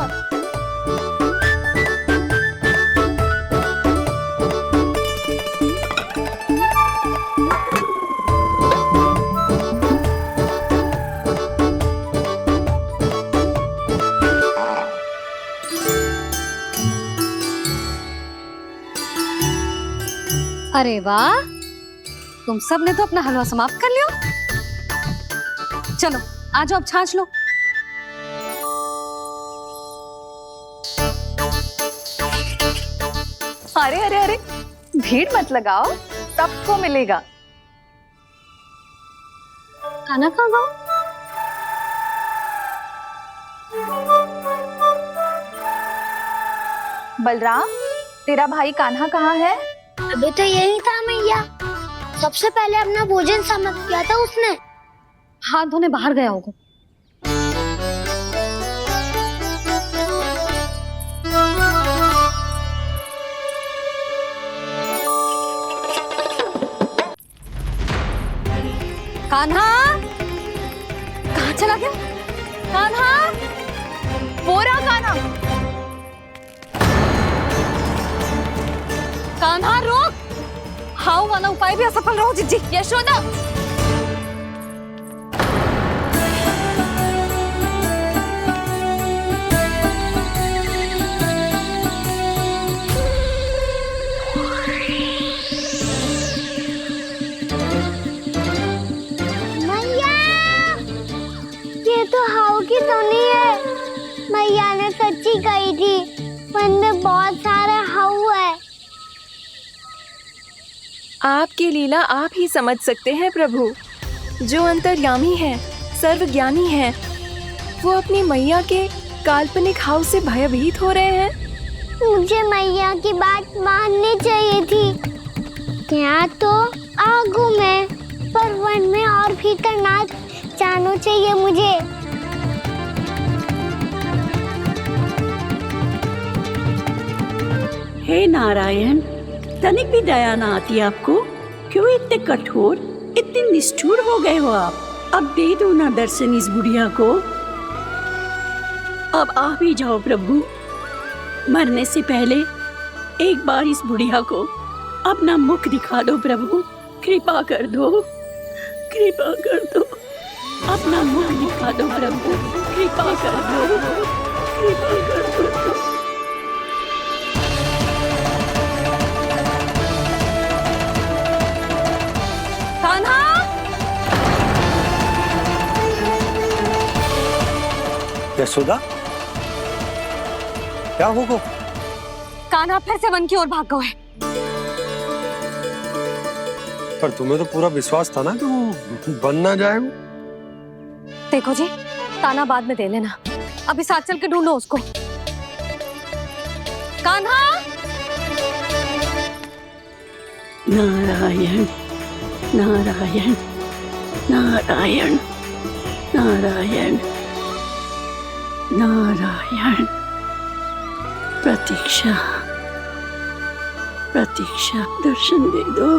अरे वाह, तुम सब ने तो अपना हलवा समाप्त कर लिया। चलो आ जाओ, अब छाछ लो। अरे अरे अरे, भीड़ मत लगाओ, सबको मिलेगा। खाना खा गो। बलराम, तेरा भाई कान्हा कहाँ है? अभी तो यही था मैया, सबसे पहले अपना भोजन समाप्त किया था उसने। हाथ धोने बाहर गया होगा। कान्हा कहाँ चला गया? कान्हा, वो रहा कान्हा। कान्हा रोक, हाउ वाला उपाय भी असफल रहो जिज्जी। यशोदा, तो हाउ की तो नहीं है। मैया ने सच्ची कही थी, वन में बहुत सारे हाउ है। आपकी लीला आप ही समझ सकते हैं प्रभु। जो अंतर्यामी है, सर्वज्ञानी है, वो अपनी मैया के काल्पनिक हाव से भयभीत हो रहे हैं। मुझे मैया की बात माननी चाहिए थी। यहाँ तो आगू में, पर वन में और भीतर ना जाना चाहिए मुझे। हे नारायण, तनिक भी दया ना आती आपको? क्यों इतने कठोर, इतने निष्ठुर हो गए हो आप? अब दे दो ना दर्शन इस बुढ़िया को। अब आ भी जाओ प्रभु। मरने से पहले एक बार इस बुढ़िया को अपना मुख दिखा दो प्रभु। कृपा कर दो, कृपा कर दो। अपना मुख दिखा दो प्रभु, कृपा कर दो, कृपा कर दो। कान्हा, यशोदा, क्या होगा? कान्हा फिर से वन की ओर भाग गए। पर तुम्हें तो पूरा विश्वास था ना कि वो बन ना जाए। देखो जी, ताना बाद में दे लेना, अभी साथ चल के ढूंढो उसको। कान्हा, नारायण नारायण नारायण नारायण नारायण। प्रतीक्षा प्रतीक्षा, दर्शन दे दो।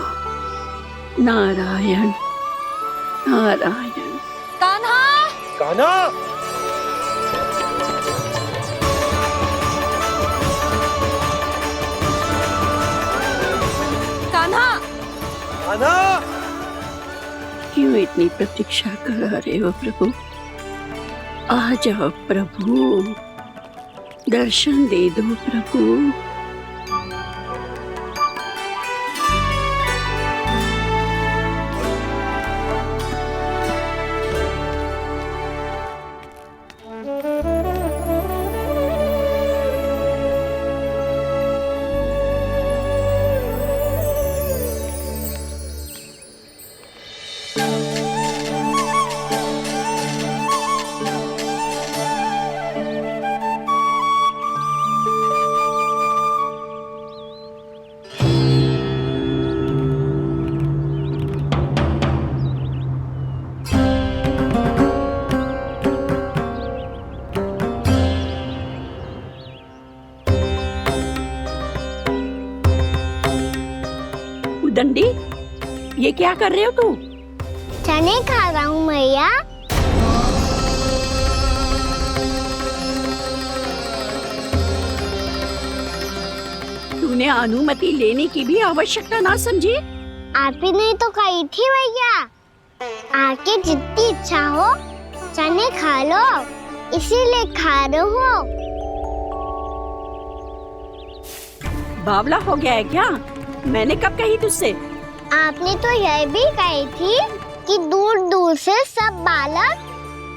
नारायण नारायण। कान्हा, कान्हा, कान्हा, कान्हा। क्यों इतनी प्रतीक्षा करा रहे हो प्रभु? आ जाओ प्रभु, दर्शन दे दो प्रभु। दंडी, ये क्या कर रहे हो तू? चने खा रहा हूँ मैया। तूने अनुमति लेने की भी आवश्यकता ना समझी? आप ही ने तो कही थी भैया, आके जितनी इच्छा हो चने खा लो, इसीलिए खा रहे हो। बावला हो गया है क्या? मैंने कब कही तुझसे? आपने तो यह भी कही थी कि दूर दूर से सब बालक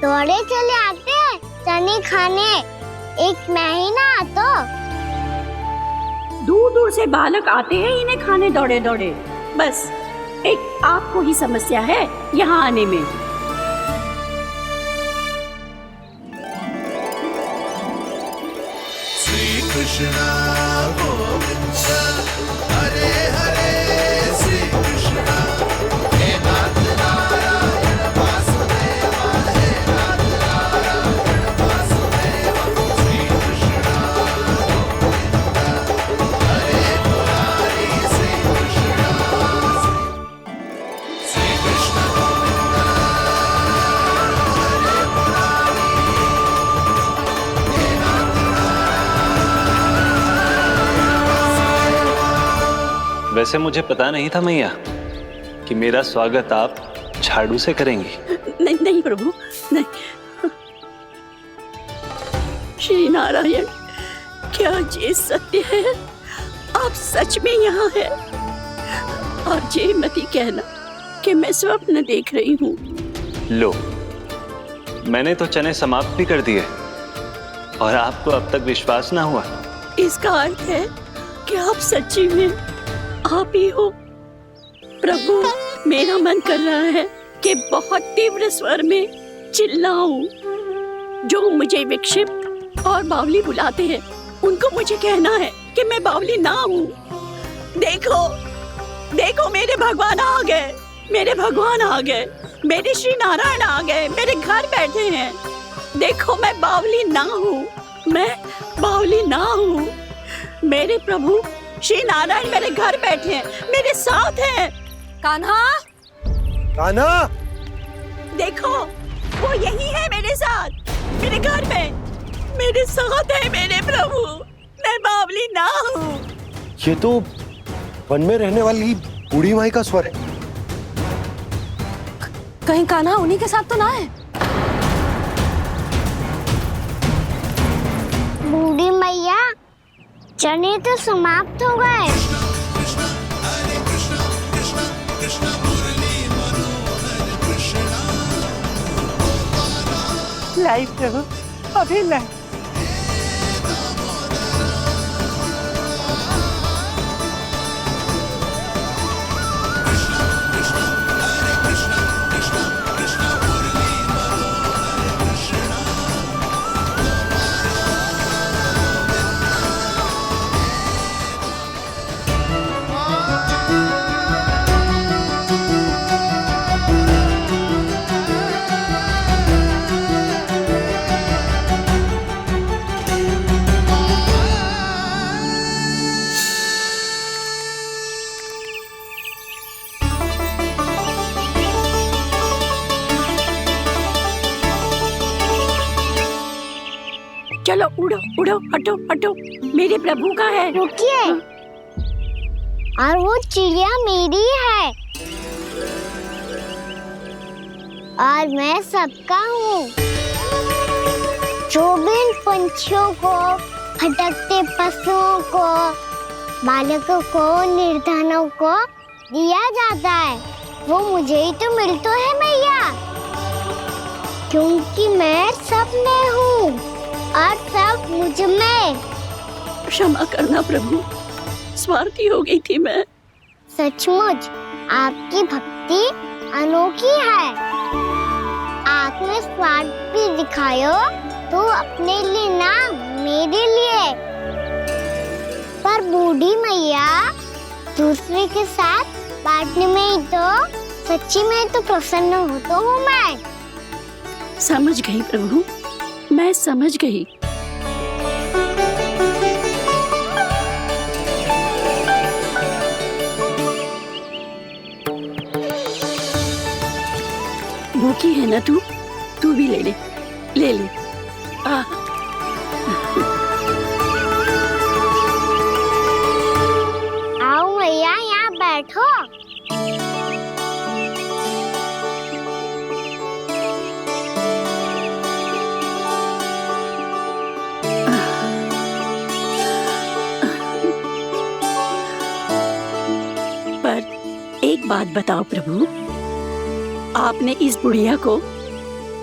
दौड़े चले आते हैं चने खाने, एक महीना तो दूर दूर से बालक आते हैं इन्हें खाने दौड़े दौड़े। बस एक आपको ही समस्या है यहाँ आने में। श्री कृष्ण गोविंद हरे हरे, श्री कृष्ण हे नाथ नारायण वासुदेव, हे नाथ नारायण वासुदेव। श्री कृष्ण गोविंद हरे मुरारी, श्री कृष्ण गोविंद वैसे मुझे पता नहीं था मैया कि मेरा स्वागत आप झाड़ू से करेंगी। नहीं नहीं प्रभु, नहीं। श्री नारायण, क्या ये सत्य है? आप सच में यहाँ है? और ये मत ही कहना कि मैं स्वप्न देख रही हूँ। लो, मैंने तो चने समाप्त भी कर दिए और आपको अब तक विश्वास ना हुआ। इसका अर्थ है कि आप सच्ची में आप ही हो। प्रभु, मेरा मन कर रहा है कि बहुत तीव्र स्वर में चिल्लाऊं। जो मुझे विक्षिप्त और बावली बुलाते हैं, उनको मुझे कहना है कि मैं बावली ना हूँ। देखो, देखो, मेरे भगवान आ गए, मेरे भगवान आ गए, मेरे श्री नारायण आ गए, मेरे घर बैठे हैं। देखो, मैं बावली ना हूँ, मैं बावली ना हूँ। मेरे प्रभु श्री नारायण मेरे घर बैठे हैं, मेरे साथ हैं। कान्हा, कान्हा, देखो, वो यही है मेरे साथ, मेरे घर में, मेरे साथ है मेरे प्रभु। मैं बावली ना हूँ। ये तो वन में रहने वाली बूढ़ी माई का स्वर है। कहीं कान्हा उन्हीं के साथ तो ना है? बूढ़ी मैया, चने तो समाप्त हो गए। लाई प्रभु, अभी लाई। चलो उड़ो उड़ो, हटो हटो, मेरे प्रभु का है। रुकिए, और वो चिड़िया मेरी है और मैं सबका हूँ। जो भी इन पंछियों को, भटकते पशुओं को, बालकों को, निर्धनों को दिया जाता है, वो मुझे ही तो मिलता है मैया, क्योंकि मैं सब में हूँ और सब मुझ में। क्षमा करना प्रभु, स्वार्थी हो गई थी मैं। सचमुच आपकी भक्ति अनोखी है। आपने स्वार्थ भी दिखायो तो अपने लिए ना, मेरे लिए। पर बूढ़ी मैया, दूसरे के साथ बांटने में ही तो सच्ची में तो प्रसन्न होता हूँ मैं। समझ गई प्रभु, मैं समझ गई। भूखी है ना तू? तू भी ले ले, ले ले। आओ मैया, यहाँ बैठो। पर एक बात बताओ प्रभु, आपने इस बुढ़िया को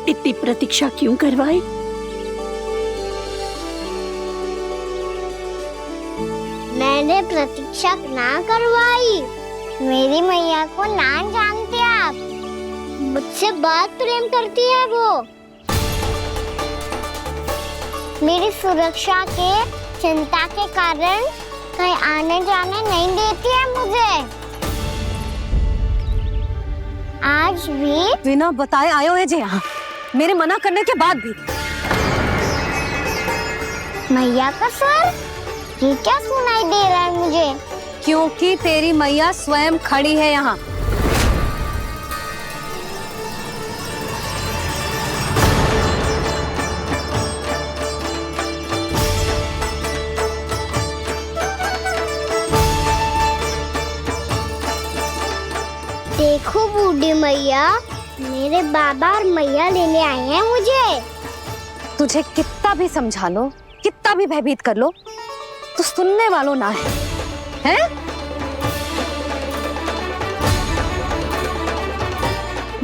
इतनी प्रतीक्षा क्यों करवाई? मैंने प्रतीक्षा ना करवाई। मेरी मैया को ना जानते आप, मुझसे बहुत प्रेम करती है वो। मेरी सुरक्षा के चिंता के कारण कहीं आने जाने नहीं देती है मुझे। आज भी बिना बताए आयो है जी यहाँ, मेरे मना करने के बाद भी। मैया का स्वर, ये क्या सुनाई दे रहा है मुझे? क्योंकि तेरी मैया स्वयं खड़ी है यहाँ। देखो बूढ़ी मैया, मेरे बाबा और मैया लेने आए हैं मुझे। तुझे कितना भी समझा लो, कितना भी भयभीत कर लो, तो सुनने वालों ना है, हैं?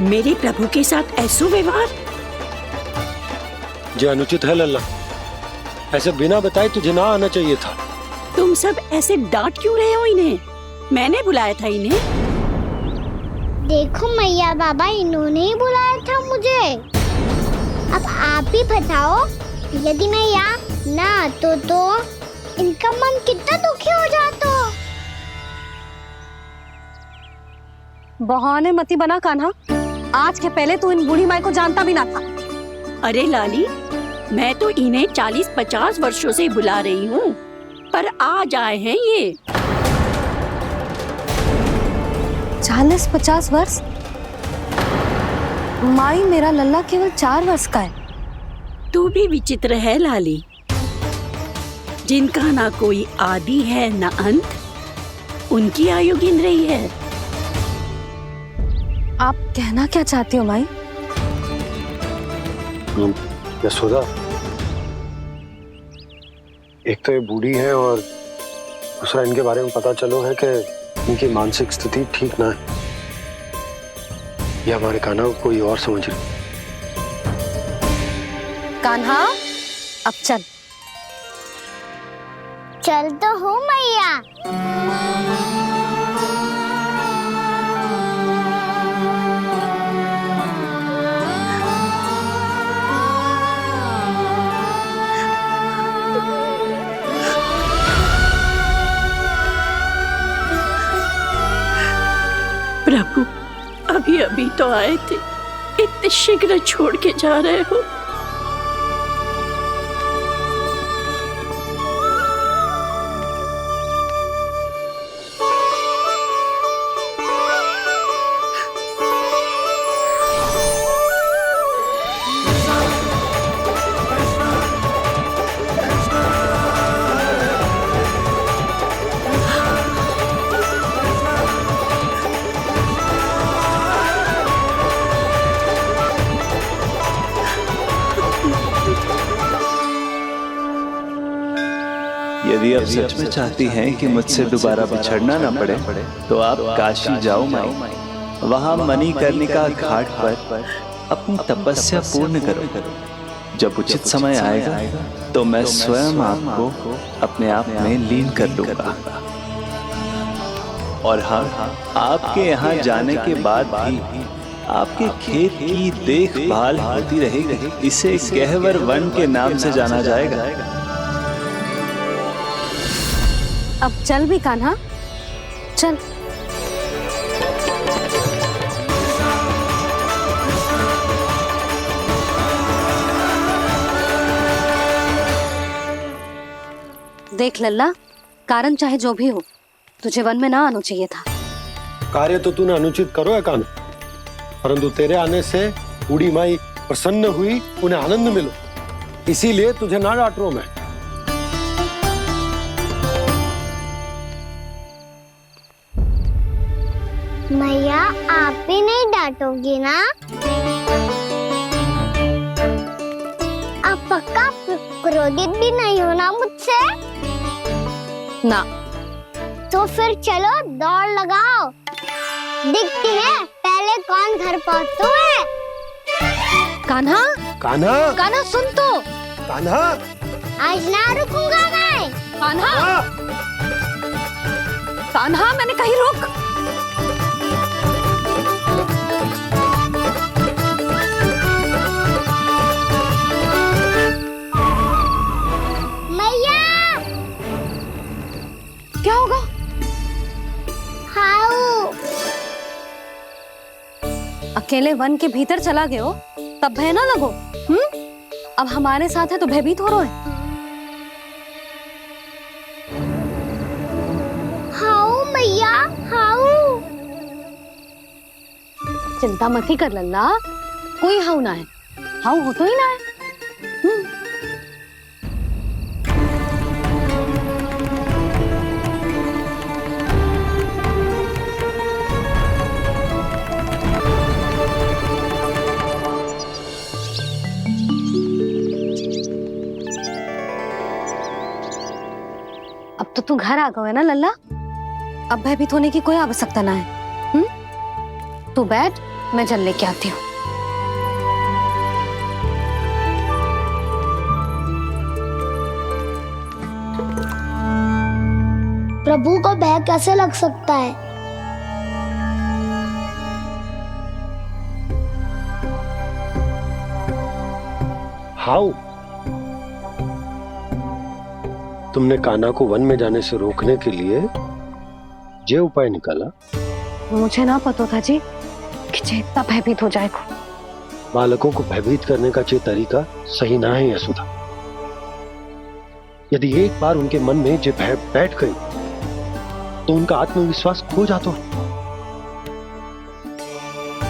मेरे प्रभु के साथ ऐसा व्यवहार जो अनुचित है लल्ला। ऐसे बिना बताए तुझे ना आना चाहिए था। तुम सब ऐसे डांट क्यों रहे हो इन्हें? मैंने बुलाया था इन्हें। देखो मैया बाबा, इन्होंने ही बुलाया था मुझे। अब आप ही बताओ, यदि मैं यहाँ ना आतो तो इनका मन कितना दुखी हो जाता। बहाने मती बना कान्हा, आज के पहले तू इन बूढ़ी माई को जानता भी ना था। अरे लाली, मैं तो इन्हें 40-50 वर्षों से बुला रही हूँ, पर आज आए हैं ये। 40-50 वर्ष? माई, मेरा लल्ला केवल 4 वर्ष का है। तू भी विचित्र है लाली, जिनका ना कोई आदि है ना अंत, उनकी आयु गिन रही है। आप कहना क्या चाहती हो माई? यशोदा, एक तो ये बूढ़ी है और दूसरा इनके बारे में पता चलो है कि इनकी मानसिक स्थिति ठीक ना है। ये हमारे कान्हा को कोई और समझ रही। कान्हा, अब चल। चल तो हूँ मैया। प्रभु, अभी अभी तो आए थे, इतने शीघ्र छोड़ के जा रहे हो। यदि आप सच में चाहती हैं कि मुझसे दोबारा बिछड़ना ना पड़े तो आप काशी जाओ माई। वहां मणिकर्णिका घाट पर अपनी तपस्या पूर्ण करो। जब उचित समय आएगा तो मैं स्वयं आपको अपने आप में लीन कर लूंगा। और हाँ, आपके यहाँ जाने के बाद भी आपके खेत की देखभाल होती रहेगी। इसे गहवर वन के नाम से जाना जाएगा। अब चल भी कान्हा, चल। देख लल्ला, कारण चाहे जो भी हो, तुझे वन में ना आना चाहिए था। कार्य तो तूने अनुचित करो है कान्हा, परंतु तेरे आने से बूढ़ी माई प्रसन्न हुई, उन्हें आनंद मिलो, इसीलिए तुझे ना डांट रहा हूं मैं। मैया, आप भी नहीं डांटोगी ना? आप पक्का क्रोधित भी नहीं हो ना मुझसे? ना। तो फिर चलो दौड़ लगाओ, दिखती है पहले कौन घर पहुंचता है। कान्हा, कान्हा, कान्हा सुन तो। कान्हा, आज ना रुकूंगा मैं। कान्हा, कान्हा, मैंने कहीं रोक। मैया, क्या होगा? हाउ अकेले वन के भीतर चला गए हो, तब भय ना लगो। अब हमारे साथ है तो भयभीत हो रहे हो। हाउ मैया, हाउ। चिंता मत ही कर लल्ला, कोई हाउ ना है। हाउ हो तो ही ना है। तू घर आ गए ना लल्ला, अब भयभीत होने की कोई आवश्यकता ना है। तू बैठ, मैं जल लेके आती हूँ। प्रभु को भय कैसे लग सकता है? हाउ? तुमने कान्हा को वन में जाने से रोकने के लिए ये उपाय निकाला? मुझे ना पता था जी कि जे इतना भयभीत हो जाएगा। बालकों को भयभीत करने का ये तरीका सही ना है यशोदा। यदि एक बार उनके मन में ये भय बैठ गई तो उनका आत्मविश्वास खो जाता है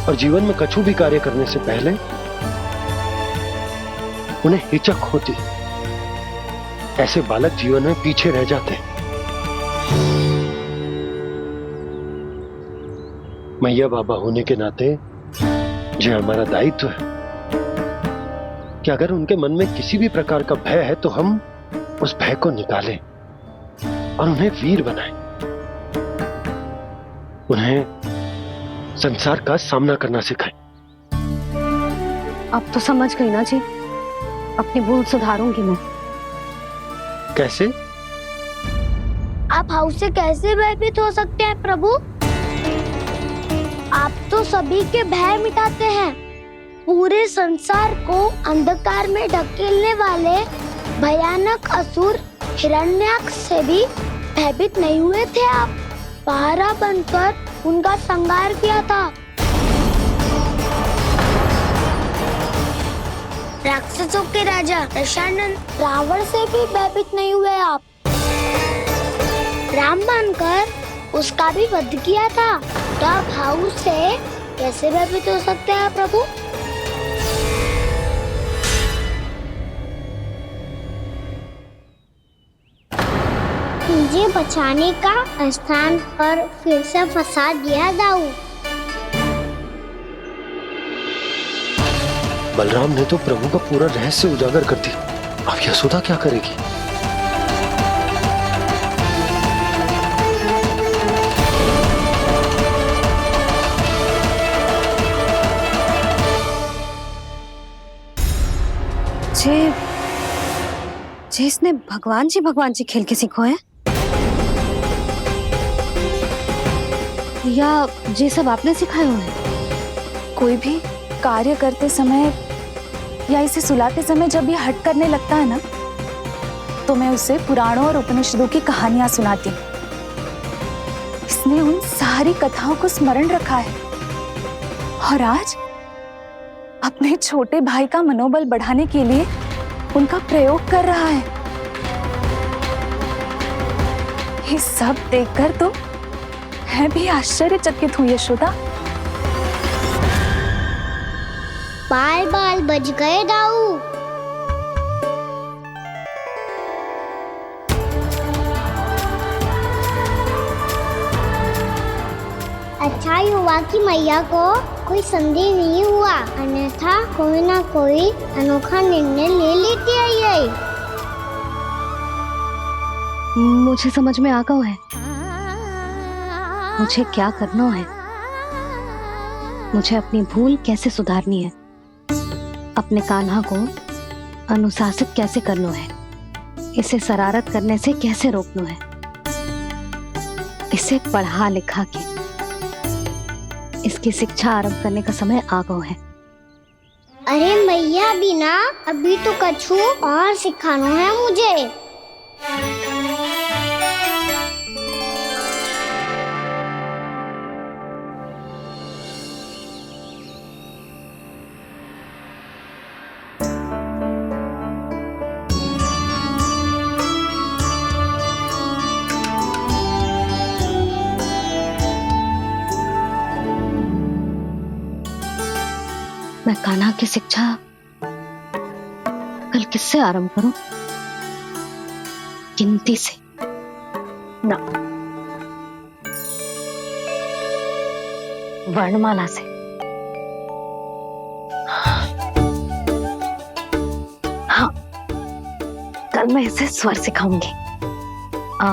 और जीवन में कछु भी कार्य करने से पहले उन्हें हिचक होती। ऐसे बालक जीवन में पीछे रह जाते हैं। मैया बाबा होने के नाते यह हमारा दायित्व है कि अगर उनके मन में किसी भी प्रकार का भय है तो हम उस भय को निकालें और उन्हें वीर बनाएं। उन्हें संसार का सामना करना सिखाएं। अब तो समझ गई ना जी, अपनी भूल सुधारूंगी मैं। कैसे? आप हाउ से कैसे भयभीत हो सकते हैं प्रभु? आप तो सभी के भय मिटाते हैं। पूरे संसार को अंधकार में ढकेलने वाले भयानक असुर हिरण्याक्ष से भी भयभीत नहीं हुए थे आप। पहरा बनकर उनका संहार किया था। राक्षसों के राजा दशानन रावण से भी भयभीत नहीं हुए आप। राम बनकर उसका भी वध किया था। तो आप हाउ से कैसे भयभीत हो सकते हैं प्रभु? मुझे बचाने का स्थान पर फिर से फंसा दिया दाऊ। बलराम ने तो प्रभु का पूरा रहस्य उजागर कर दिया। अब यशोदा क्या करेगी? जे इसने भगवान जी खेल के सीखो है, या ये सब आपने सिखाए हुए हैं? कोई भी कार्य करते समय या इसे सुलाते समय जब ये हट करने लगता है ना, तो मैं उसे पुराणों और उपनिषदों की कहानियां सुनाती हूँ। इसने उन सारी कथाओं को स्मरण रखा है और आज अपने छोटे भाई का मनोबल बढ़ाने के लिए उनका प्रयोग कर रहा है। ये सब देखकर तो मैं भी आश्चर्यचकित हूँ यशोदा। बाल बाल बज गए दाऊ। अच्छा ही हुआ कि मैया को कोई संदेह नहीं हुआ, अन्यथा कोई ना कोई अनोखा निर्णय ले लेती आई। मुझे समझ में आ गया है मुझे क्या करना है। मुझे अपनी भूल कैसे सुधारनी है, अपने कान्हा को अनुशासित कैसे करना है, इसे शरारत करने से कैसे रोकना है, इसे पढ़ा लिखा के इसकी शिक्षा आरंभ करने का समय आ गया है। अरे मैया बिना अभी तो कछु और सिखाना है मुझे। मैं कान्हा की शिक्षा कल किससे आरंभ करूं? गिनती से ना, वर्णमाला से। हाँ, कल मैं इसे स्वर सिखाऊंगी। आ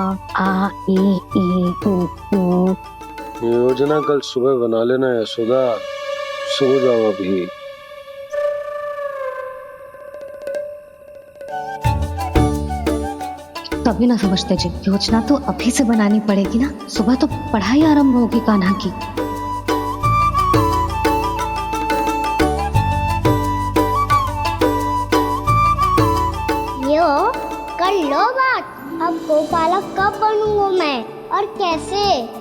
ई उ ऊ। योजना कल सुबह बना लेना यशोदा, सो जाओ अभी। तभी ना समझते जी, योजना तो अभी से बनानी पड़ेगी ना, सुबह तो पढ़ाई आरंभ होगी कान्हा की। यो कर लो बात, अब गोपालक कब बनूंगा मैं और कैसे?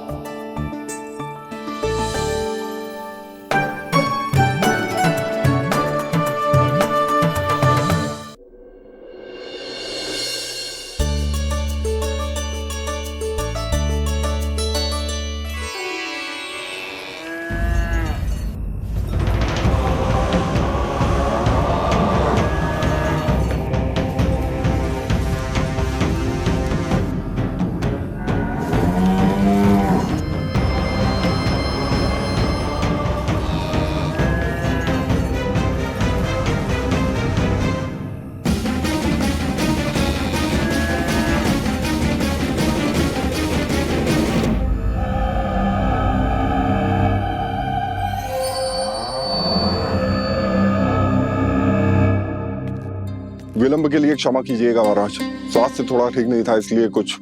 विलंब के लिए क्षमा कीजिएगा महाराज, स्वास्थ्य थोड़ा ठीक नहीं था इसलिए कुछ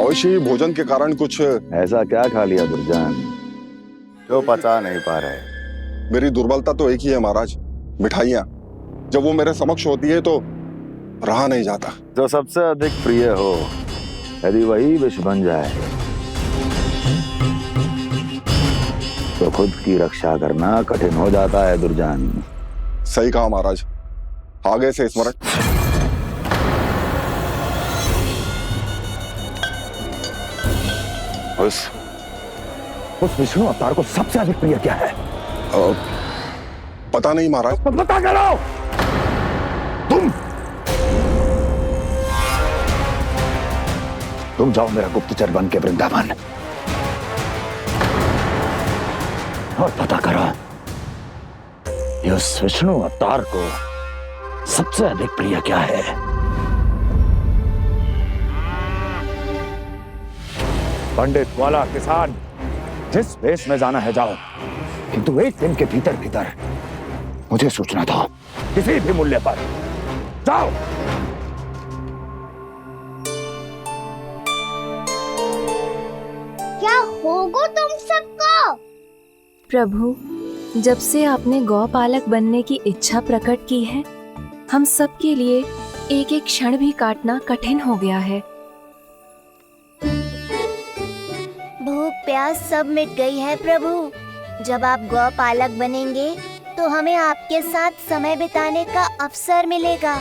अवश्य ही भोजन के कारण कुछ। ऐसा क्या खा लिया दुर्जन जो पता नहीं पा रहे? मेरी दुर्बलता तो एक ही है महाराज, मिठाइयाँ। जब वो मेरे समक्ष होती है तो रहा नहीं जाता। जो सबसे अधिक प्रिय हो, यदि वही विष बन जाए तो खुद की रक्षा करना कठिन हो जाता है दुर्जन। सही कहा महाराज, आगे से स्मरण। उस विष्णु अवतार को सबसे अधिक प्रिय क्या है? पता नहीं महाराज। पता करो। तुम जाओ मेरा गुप्तचर बन के वृंदावन और पता करो कि उस विष्णु अवतार को सबसे अधिक प्रिय क्या है। पंडित वाला किसान, जिस वेश में जाना है जाओ, किंतु एक दिन के भीतर भीतर मुझे सूचना दो, किसी भी मूल्य पर। जाओ। क्या होगा तुम सबको? प्रभु, जब से आपने गौपालक बनने की इच्छा प्रकट की है, हम सब के लिए एक एक क्षण भी काटना कठिन हो गया है। भूख प्यास सब मिट गई है प्रभु। जब आप गौपालक बनेंगे तो हमें आपके साथ समय बिताने का अवसर मिलेगा।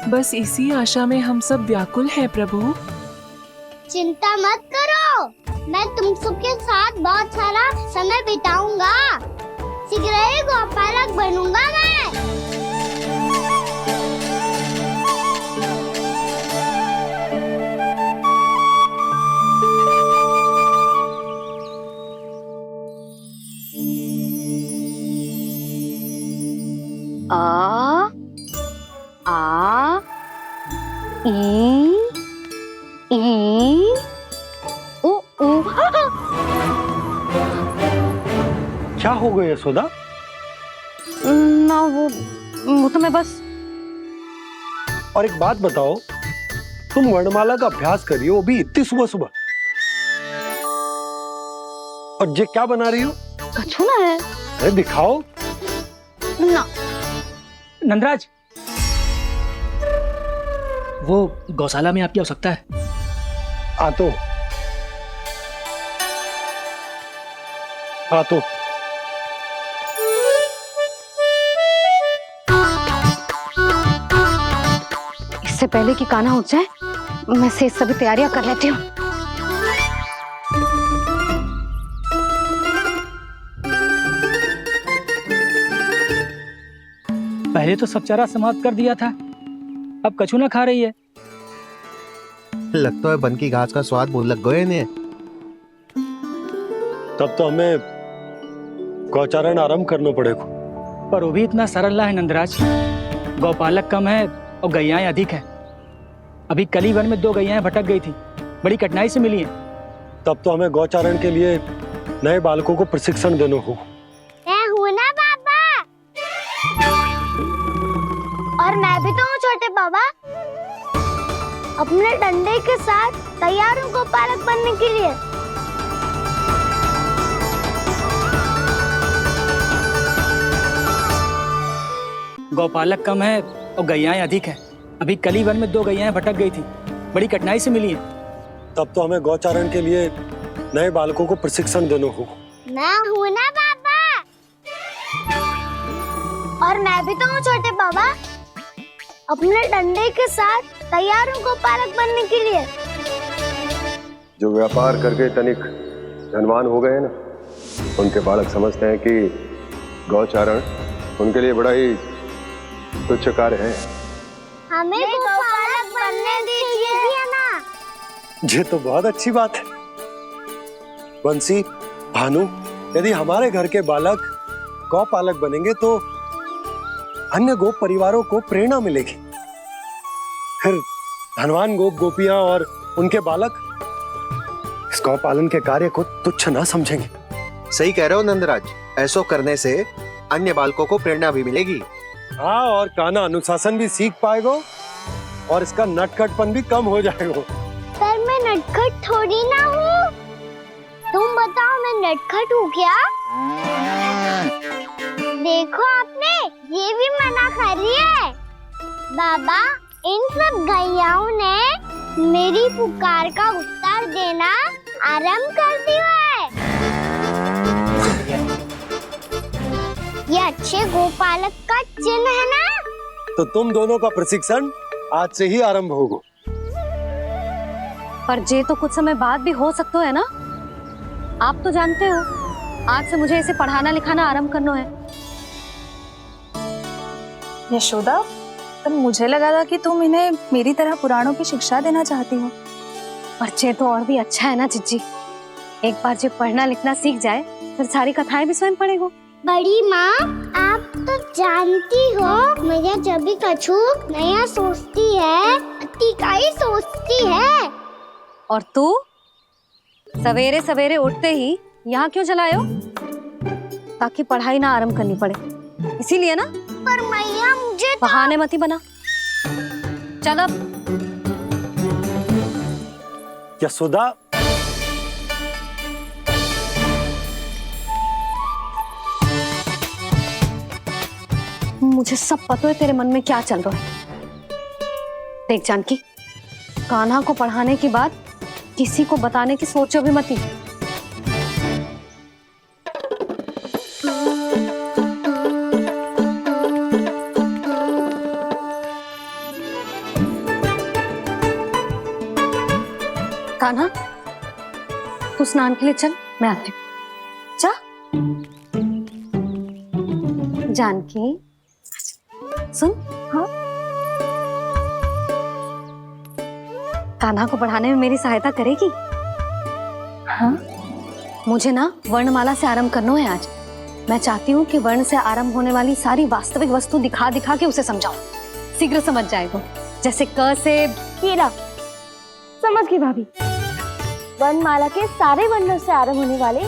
बस इसी आशा में हम सब व्याकुल हैं प्रभु। चिंता मत करो, मैं तुम सबके साथ बहुत सारा समय बिताऊंगा। शीघ्र ही गोपालक बनूंगा मैं। आ ई उ ऊ। क्या हो गया यशोदा? ना वो तो मैं बस। और एक बात बताओ, तुम वर्णमाला का अभ्यास कर रही हो, वो भी इतनी सुबह सुबह, और ये क्या बना रही हो? कछु ना है। अरे दिखाओ ना। नंदराज, वो गौशाला में आपकी आवश्यकता है। आ तो इससे पहले कि कान्हा उठ जाए, मैं से सभी तैयारियां कर लेती हूँ। पहले तो सब चारा समाप्त कर दिया था, अब कछु ना खा रही है। लगता है बन की घास का स्वाद बहुत लग गए ने। तब तो हमें गौचारण आरंभ करना पड़ेगा। पर वो भी इतना सरल है नंदराज। गौपालक कम है और गैयाएं अधिक हैं। अभी कली वन में 2 गैयाएं भटक गई थी, बड़ी कठिनाई से मिली हैं। तब तो हमें गौचारण के लिए नए बालकों को प्रशिक्षण देना होगा। मैं हूँ ना बाबा, और मैं भी तो हूँ छोटे बाबा। अपने डंडे के साथ तैयार हूँ गौपालक बनने के लिए। गौपालक कम है और गैयाएं अधिक हैं। अभी कली वन में 2 गैयाएं भटक गई थी, बड़ी कठिनाई से मिली हैं। तब तो हमें गौचारण के लिए नए बालकों को प्रशिक्षण देना होगा। मैं हूँ ना बाबा, और मैं भी तो हूँ छोटे बाबा। अपने डंडे के साथ तैयार हूँ गौपालक बनने के लिए। जो व्यापार करके तनिक धनवान हो गए ना, उनके बालक समझते हैं कि गौचारण उनके लिए बड़ा ही तुच्छ कार्य है। हमें गौपालक बनने दीजिए ना। ये तो बहुत अच्छी बात है। बंसी, भानु, यदि हमारे घर के बालक गौपालक बनेंगे तो अन्य गोप परिवारों को प्रेरणा मिलेगी। फिर धनवान गोप गोपियां और उनके बालक इस गौपालन के कार्य को तुच्छ ना समझेंगे। सही कह रहे हो नंदराज, ऐसा करने से अन्य बालकों को प्रेरणा भी मिलेगी। हाँ, और कान्हा अनुशासन भी सीख पाएगा और इसका नटखटपन भी कम हो जाएगा। पर मैं नटखट थोड़ी ना हूँ। तुम बताओ, मैं नटखट हूँ क्या? देखो आपने ये भी मना कर रही है। बाबा, इन सब गैयाओं ने मेरी पुकार का उत्तर देना आरंभ कर दिया है। ये अच्छे गोपालक का चिन्ह है ना? तो तुम दोनों का प्रशिक्षण आज से ही आरंभ होगा। पर जे तो कुछ समय बाद भी हो सकता है ना। आप तो जानते हो, आज से मुझे इसे पढ़ाना लिखाना आरंभ करना है। यशोदा, तब मुझे लगा था कि तुम इन्हें मेरी तरह पुराणों की शिक्षा देना चाहती हो। पर जे तो और भी अच्छा है ना जिज्जी। एक बार जब पढ़ना लिखना सीख जाए फिर सारी कथाएं भी स्वयं पढ़ेगा। बड़ी माँ, आप तो जानती हो मैया जब भी कछु नया सोचती है, अतिका ही सोचती है। और तू सवेरे सवेरे उठते ही यहाँ क्यों चलाए हो? ताकि पढ़ाई ना आरंभ करनी पड़े, इसीलिए ना। पर मैया मुझे बहाने मत ही बना। चल अब। यशोदा, मुझे सब पता है तेरे मन में क्या चल रहा है। देख जानकी, कान्हा को पढ़ाने की बात किसी को बताने की सोचो भी मत ही। कान्हा, तू स्नान के लिए चल, मैं आती हूँ। जा। जानकी, सुन। हाँ? कान्हा को पढ़ाने में मेरी सहायता करेगी? हाँ? मुझे ना वर्णमाला से आरंभ करना है आज। मैं चाहती हूँ कि वर्ण से आरंभ होने वाली सारी वास्तविक वस्तु दिखा दिखा के उसे समझाऊं। शीघ्र समझ जाएगा। जैसे क से कीड़ा। समझ गई भाभी। वर्णमाला के सारे वर्णों से आरंभ होने वाले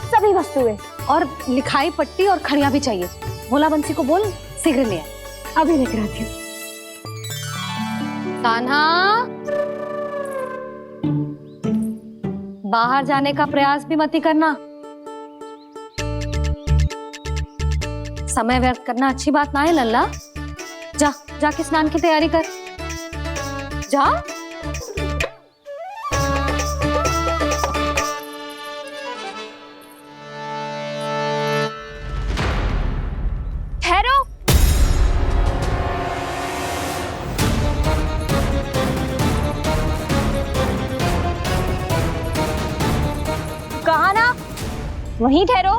सभी वस्तुएं, और लिखाई पट्टी और खड़िया भी चाहिए। भोला बंसी को बोल शीघ्र ले आए। अभी लेकर आती हूँ। कान्हा, बाहर जाने का प्रयास भी मत ही करना। समय व्यर्थ करना अच्छी बात ना है लल्ला। जा, जाके स्नान की तैयारी कर। जा। ठहरो। कहा ना, वहीं ठहरो।